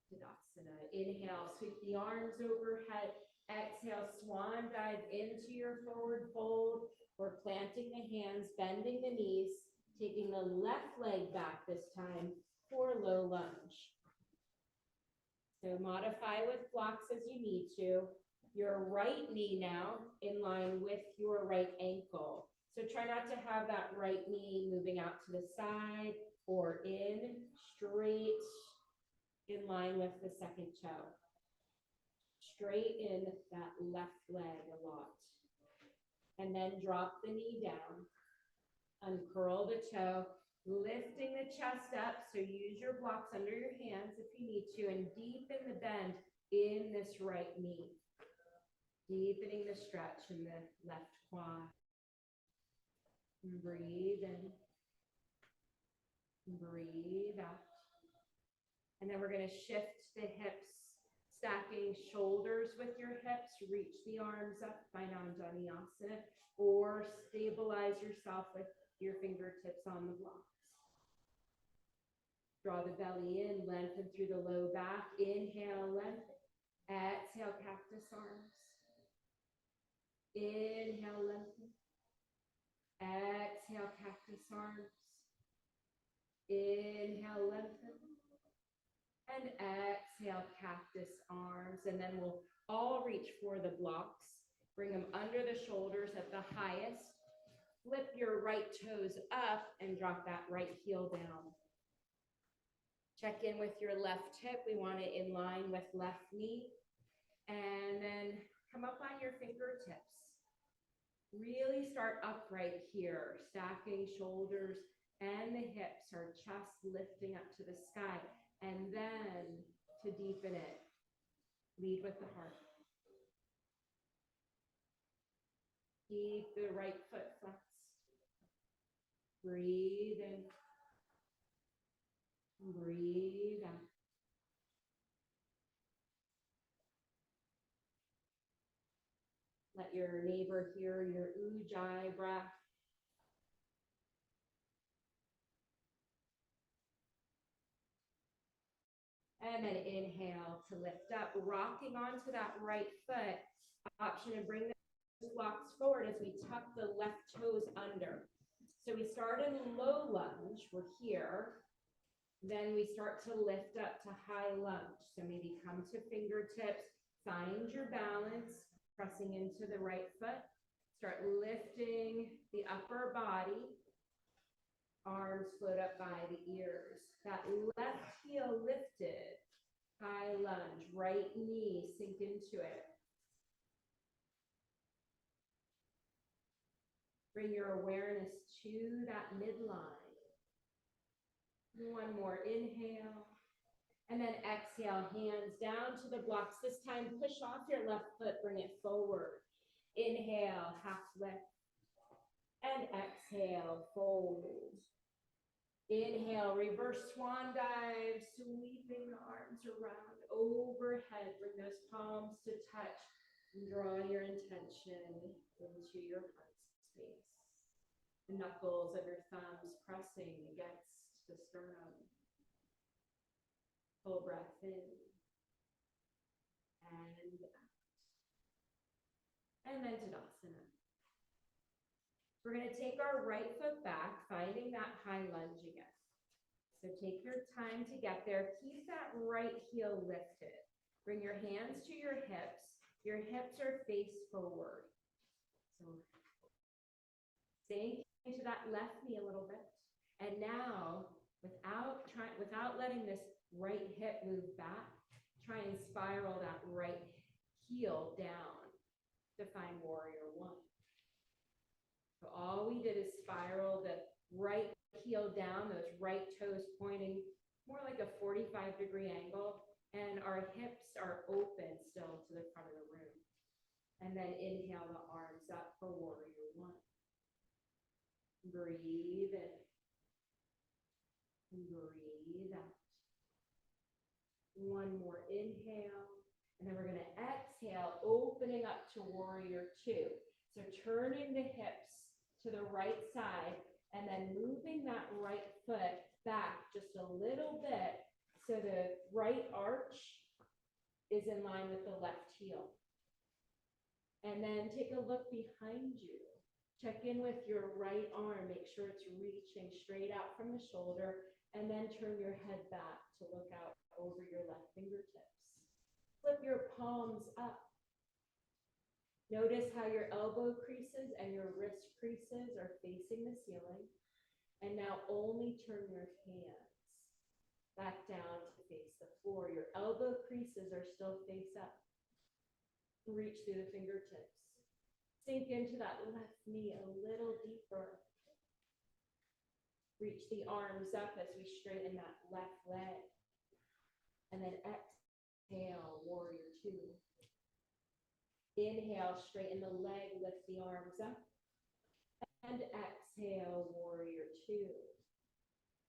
Tadasana. Inhale, sweep the arms overhead. Exhale, swan dive into your forward fold. We're planting the hands, bending the knees, taking the left leg back this time for low lunge. So modify with blocks as you need to. Your right knee now in line with your right ankle. So try not to have that right knee moving out to the side or in, straight in line with the second toe. Straighten that left leg a lot. And then drop the knee down. Uncurl the toe, lifting the chest up. So use your blocks under your hands if you need to, and deepen the bend in this right knee. Deepening the stretch in the left quad. And breathe in. And breathe out. And then we're gonna shift the hips, stacking shoulders with your hips, reach the arms up, find Anjaneyasana, or stabilize yourself with your fingertips on the blocks. Draw the belly in, lengthen through the low back. Inhale, lengthen. Exhale, cactus arms. Inhale, lengthen. Exhale, cactus arms. Inhale, lengthen. And exhale, cactus arms. And then we'll all reach for the blocks. Bring them under the shoulders at the highest. Flip your right toes up and drop that right heel down. Check in with your left hip. We want it in line with left knee. And then come up on your fingertips. Really start upright here, stacking shoulders and the hips, our chest lifting up to the sky. And then to deepen it, lead with the heart. Keep the right foot flexed. Breathe in. Breathe out. Let your neighbor hear your ujjayi breath. And then inhale to lift up, rocking onto that right foot. Option to bring the blocks forward as we tuck the left toes under. So we start in low lunge, we're here. Then we start to lift up to high lunge. So maybe come to fingertips, find your balance, pressing into the right foot. Start lifting the upper body. Arms float up by the ears. That left heel lifted. High lunge, right knee, sink into it. Bring your awareness to that midline. One more inhale. And then exhale, hands down to the blocks. This time, push off your left foot, bring it forward. Inhale, half lift. And exhale, fold. Inhale, reverse swan dive, sweeping the arms around, overhead. Bring those palms to touch. And draw your intention into your heart space. The knuckles of your thumbs pressing against the sternum. Full breath in and out. And then Tadasana. We're going to take our right foot back, finding that high lunge again. So take your time to get there. Keep that right heel lifted. Bring your hands to your hips. Your hips are face forward. So sink into that left knee a little bit. And now, without letting this right hip move back, try and spiral that right heel down to find warrior one. So all we did is spiral the right heel down, those right toes pointing more like a 45-degree angle, and our hips are open still to the front of the room. And then inhale the arms up for warrior one. Breathe in. Breathe out. One more inhale, and then we're going to exhale, opening up to warrior two. So turning the hips to the right side, and then moving that right foot back just a little bit so the right arch is in line with the left heel. And then take a look behind you. Check in with your right arm, make sure it's reaching straight out from the shoulder, and then turn your head back to look out over your left fingertips. Flip your palms up. Notice how your elbow creases and your wrist creases are facing the ceiling. And now only turn your hands back down to face the floor. Your elbow creases are still face up. Reach through the fingertips. Sink into that left knee a little deeper. Reach the arms up as we straighten that left leg. And then exhale, warrior two. Inhale, straighten the leg, lift the arms up. And exhale, warrior two.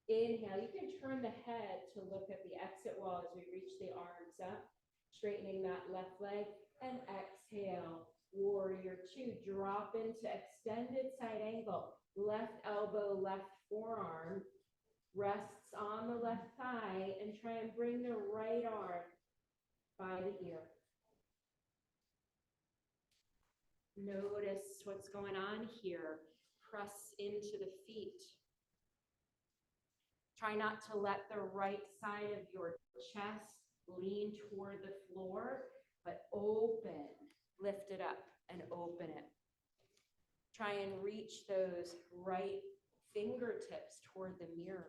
Inhale, you can turn the head to look at the exit wall as we reach the arms up, straightening that left leg. And exhale, warrior two. Drop into extended side angle. Left elbow, left forearm rests on the left thigh, and try and bring the right arm by the ear. Notice what's going on here. Press into the feet. Try not to let the right side of your chest lean toward the floor, but open, lift it up and open it. Try and reach those right fingertips toward the mirrors.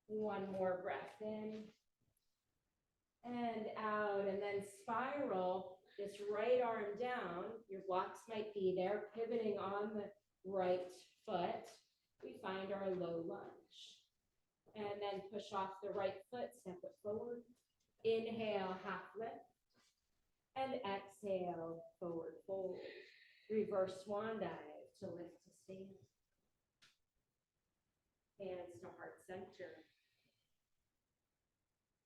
One more breath in and out, and then spiral this right arm down. Your blocks might be there, pivoting on the right foot. We find our low lunge. And then push off the right foot, step it forward. Inhale, half lift. And exhale, forward fold. Reverse swan dive to lift to stand. Hands to heart center.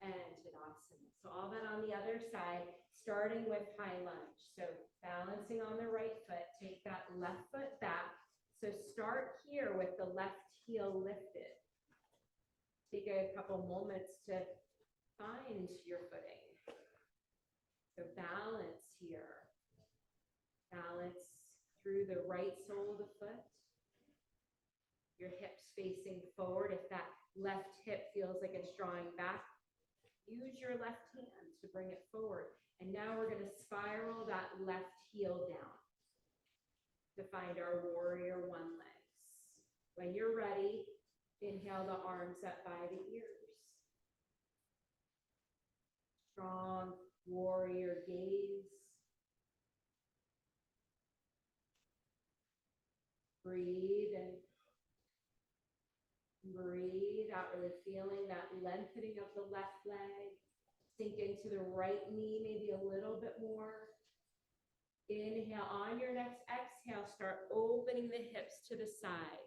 And Tadasana. So all that on the other side, starting with high lunge. So balancing on the right foot, take that left foot back. So start here with the left heel lifted. Take a couple moments to find your footing. So balance here. Balance through the right sole of the foot. Your hips facing forward. If that left hip feels like it's drawing back, use your left hand to bring it forward. And now we're going to spiral that left heel down to find our warrior one legs. When you're ready, inhale the arms up by the ears. Strong warrior gaze. Breathe in. Breathe out, really feeling that lengthening of the left leg. Sink into the right knee, maybe a little bit more. Inhale, on your next exhale, start opening the hips to the side.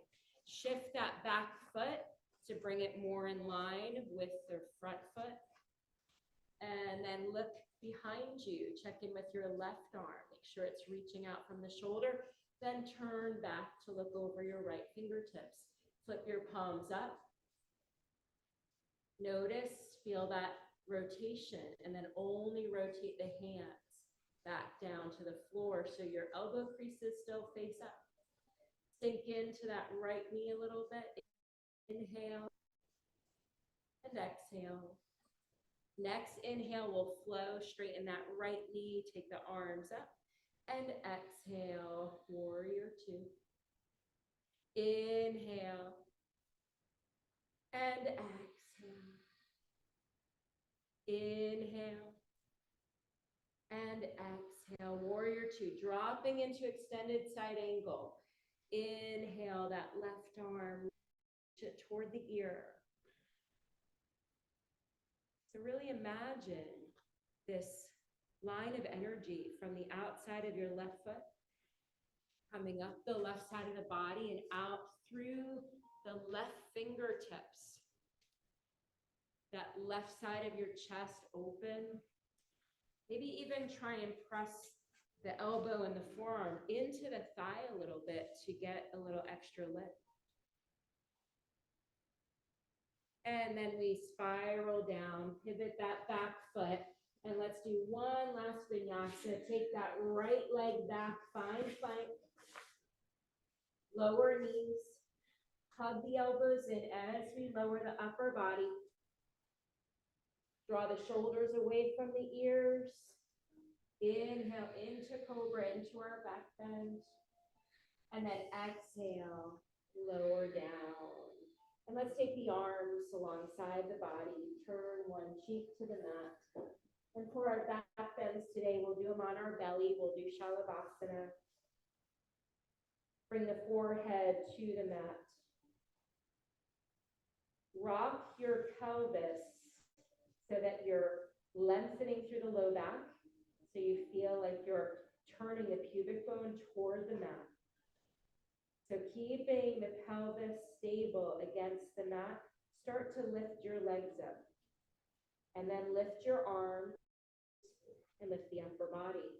Shift that back foot to bring it more in line with the front foot. And then look behind you, check in with your left arm. Make sure it's reaching out from the shoulder. Then turn back to look over your right fingertips. Flip your palms up. Notice, feel that rotation, and then only rotate the hands back down to the floor so your elbow creases still face up. Sink into that right knee a little bit. Inhale and exhale. Next inhale will flow, straighten that right knee, take the arms up, and exhale, warrior two. Inhale and exhale. Inhale and exhale, warrior two. Dropping into extended side angle. Inhale that left arm toward the ear. So really imagine this line of energy from the outside of your left foot coming up the left side of the body and out through the left fingertips. That left side of your chest open. Maybe even try and press the elbow and the forearm into the thigh a little bit to get a little extra lift. And then we spiral down, pivot that back foot, and let's do one last vinyasa. Take that right leg back, find plank. Lower knees, hug the elbows in as we lower the upper body. Draw the shoulders away from the ears. Inhale into cobra, into our back bend. And then exhale, lower down. And let's take the arms alongside the body. Turn one cheek to the mat. And for our back bends today, we'll do them on our belly. We'll do Shalabhasana. Bring the forehead to the mat. Rock your pelvis so that you're lengthening through the low back. So you feel like you're turning the pubic bone toward the mat. So keeping the pelvis stable against the mat, start to lift your legs up. And then lift your arms and lift the upper body.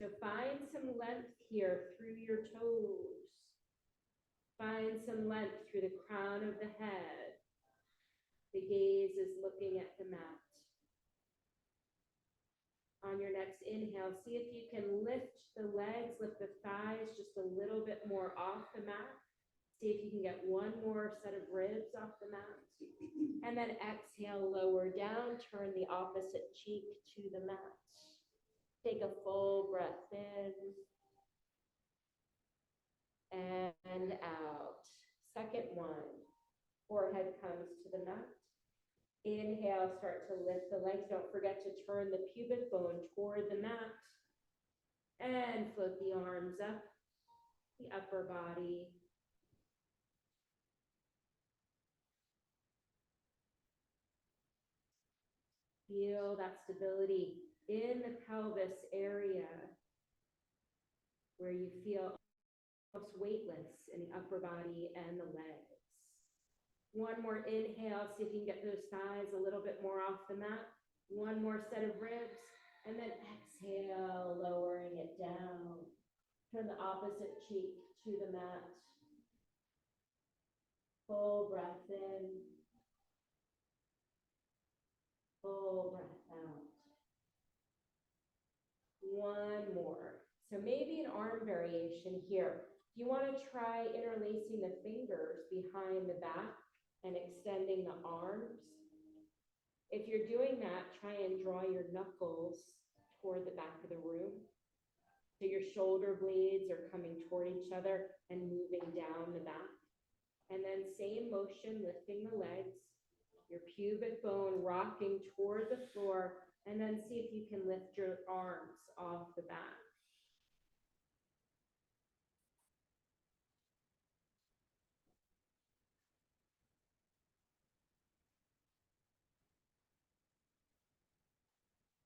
So find some length here through your toes. Find some length through the crown of the head. The gaze is looking at the mat. On your next inhale, see if you can lift the legs, lift the thighs just a little bit more off the mat. See if you can get one more set of ribs off the mat. And then exhale, lower down, turn the opposite cheek to the mat. Take a full breath in and out. Second one, forehead comes to the mat. Inhale, start to lift the legs. Don't forget to turn the pubic bone toward the mat. And float the arms up, the upper body. Feel that stability in the pelvis area where you feel almost weightless in the upper body and the legs. One more inhale, see if you can get those thighs a little bit more off the mat. One more set of ribs, and then exhale, lowering it down. Turn the opposite cheek to the mat. Full breath in. Full breath out. One more. So maybe an arm variation here. You want to try interlacing the fingers behind the back and extending the arms. If you're doing that, try and draw your knuckles toward the back of the room. So your shoulder blades are coming toward each other and moving down the back. And then same motion, lifting the legs, your pubic bone rocking toward the floor, and then see if you can lift your arms off the back.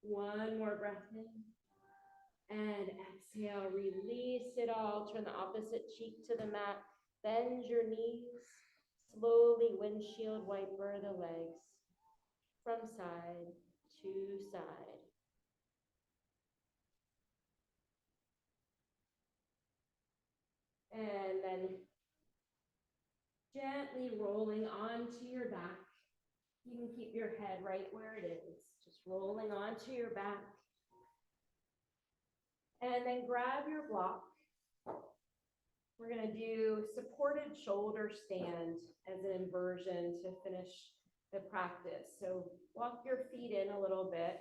One more breath in and exhale, release it all. Turn the opposite cheek to the mat. Bend your knees. Slowly windshield wiper the legs from side to side. And then gently rolling onto your back. You can keep your head right where it is. Just rolling onto your back. And then grab your block. We're going to do supported shoulder stand as an inversion to finish the practice. So walk your feet in a little bit,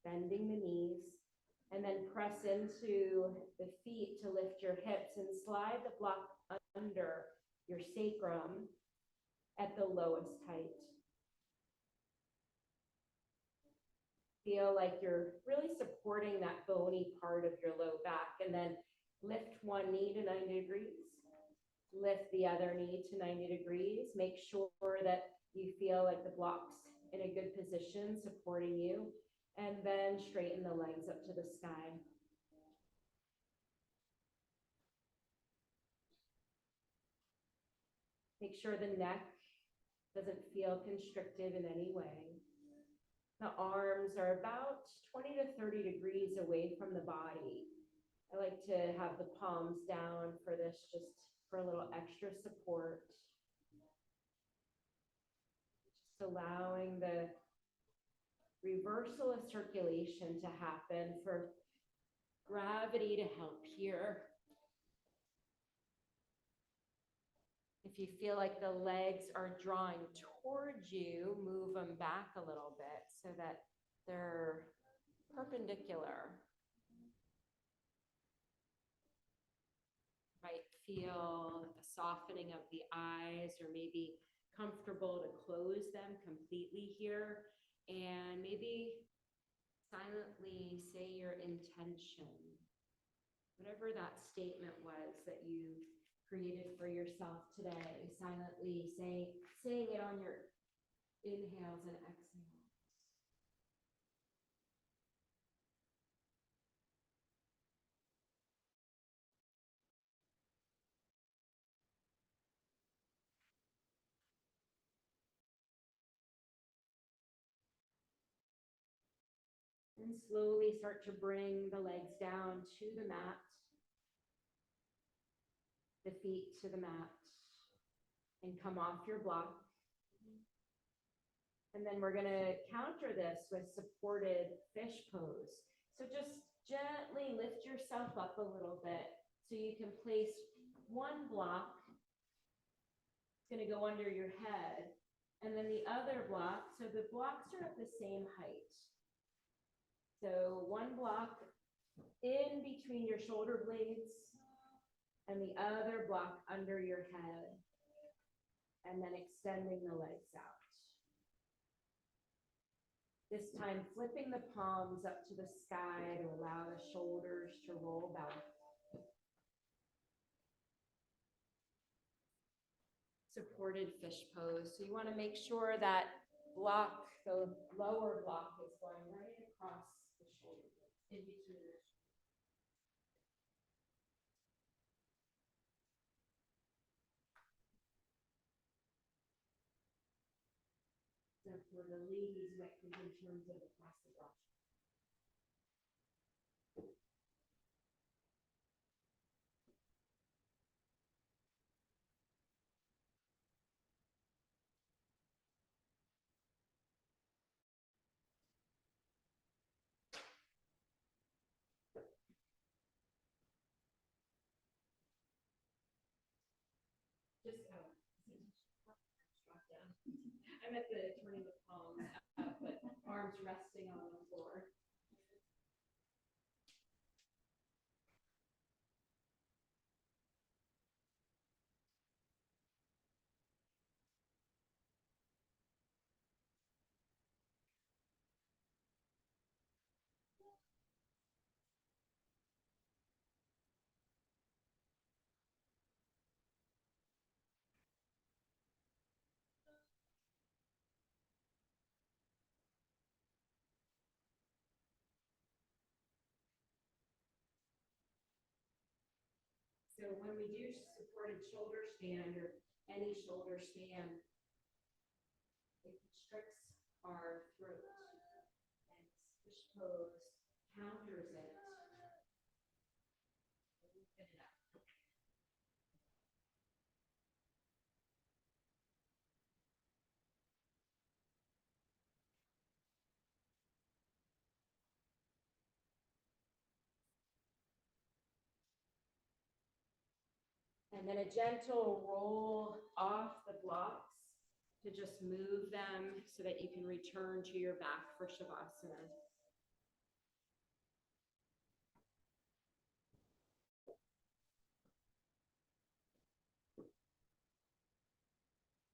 bending the knees, and then press into the feet to lift your hips and slide the block under your sacrum at the lowest height. Feel like you're really supporting that bony part of your low back, and then lift one knee to 90 degrees, lift the other knee to 90 degrees. Make sure that you feel like the block's in a good position supporting you, and then straighten the legs up to the sky. Make sure the neck doesn't feel constricted in any way. The arms are about 20 to 30 degrees away from the body. I like to have the palms down for this, just for a little extra support. Just allowing the reversal of circulation to happen, for gravity to help here. If you feel like the legs are drawing towards you, move them back a little bit so that they're perpendicular. Might feel a softening of the eyes, or maybe comfortable to close them completely here, and maybe silently say your intention, whatever that statement was that you created for yourself today. Silently saying it on your inhales and exhales. And slowly start to bring the legs down to the mat, the feet to the mat, and come off your block. And then we're gonna counter this with supported fish pose. So just gently lift yourself up a little bit so you can place one block. It's gonna go under your head, and then the other block, so the blocks are at the same height. So one block in between your shoulder blades and the other block under your head, and then extending the legs out. This time, flipping the palms up to the sky to allow the shoulders to roll back. Supported fish pose. So you want to make sure that block, the lower block, is going right across the shoulder, in between the So for the ladies, what in terms of across the block. Just drop down. I'm at the turning the palms up, but arms resting on the floor. So when we do supported shoulder stand or any shoulder stand, it constricts our throat, and fish pose counters it. Open it up. And then a gentle roll off the blocks to just move them so that you can return to your back for Shavasana.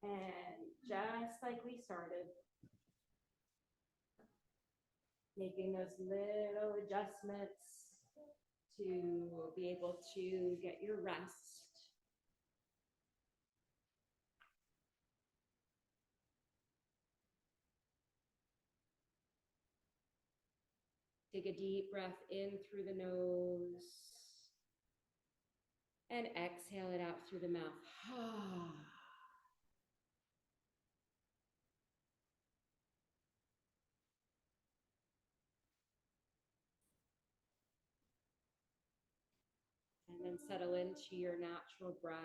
And just like we started, making those little adjustments to be able to get your rest. Take a deep breath in through the nose and exhale it out through the mouth. And then settle into your natural breath.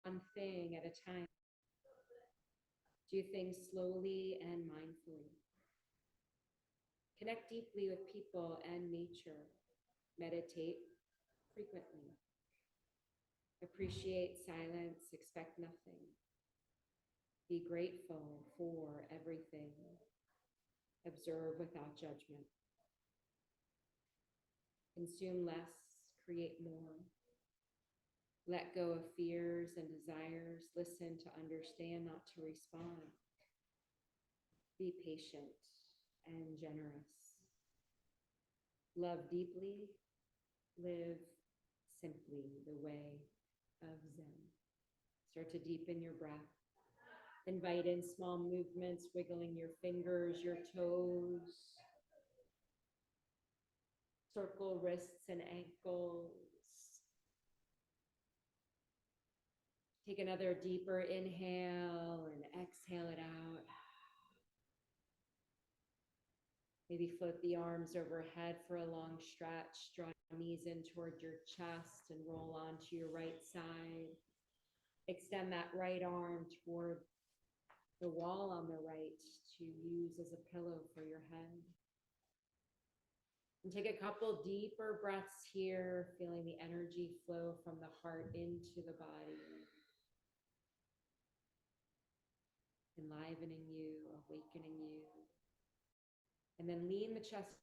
one thing at a time. Do things slowly and mindfully. Connect deeply with people and nature. Meditate frequently. Appreciate silence, expect nothing. Be grateful for everything. Observe without judgment. Consume less, create more. Let go of fears and desires. Listen to understand, not to respond. Be patient and generous. Love deeply. Live simply, the way of Zen. Start to deepen your breath. Invite in small movements, wiggling your fingers, your toes. Circle wrists and ankles. Take another deeper inhale and exhale it out. Maybe float the arms overhead for a long stretch. Draw knees in toward your chest and roll onto your right side. Extend that right arm toward the wall on the right to use as a pillow for your head. And take a couple deeper breaths here, feeling the energy flow from the heart into the body. Enlivening you, awakening you. And then lean the chest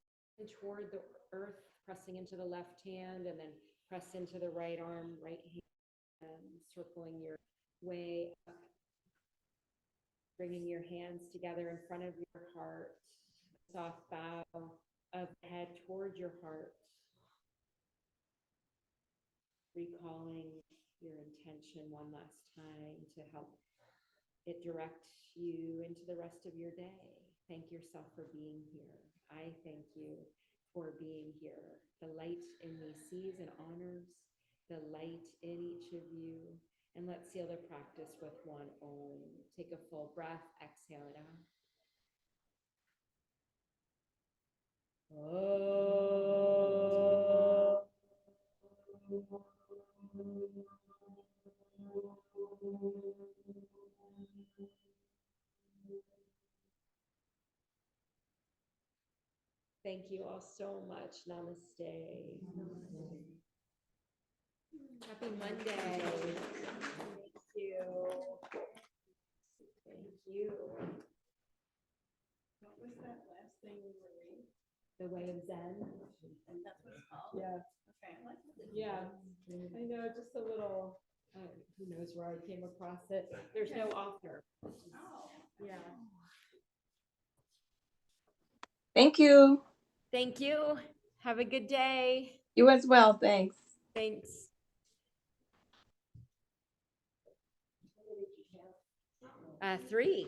toward the earth, pressing into the left hand, and then press into the right arm, right hand, circling your way up. Bringing your hands together in front of your heart. Soft bow of the head toward your heart. Recalling your intention one last time to help it direct you into the rest of your day. Thank yourself for being here. I thank you for being here. The light in me sees and honors the light in each of you. And let's seal the practice with one Om. Take a full breath, exhale it out. Thank you all so much. Namaste. Happy Monday. Thank you. Thank you. What was that last thing we were reading? The Way of Zen. And that's what it's called? Yeah. Okay. Yeah. I know, just a little, who knows where I came across it. There's no author. Oh. Yeah. Thank you. Thank you. Have a good day. You as well. Thanks. Thanks. 3.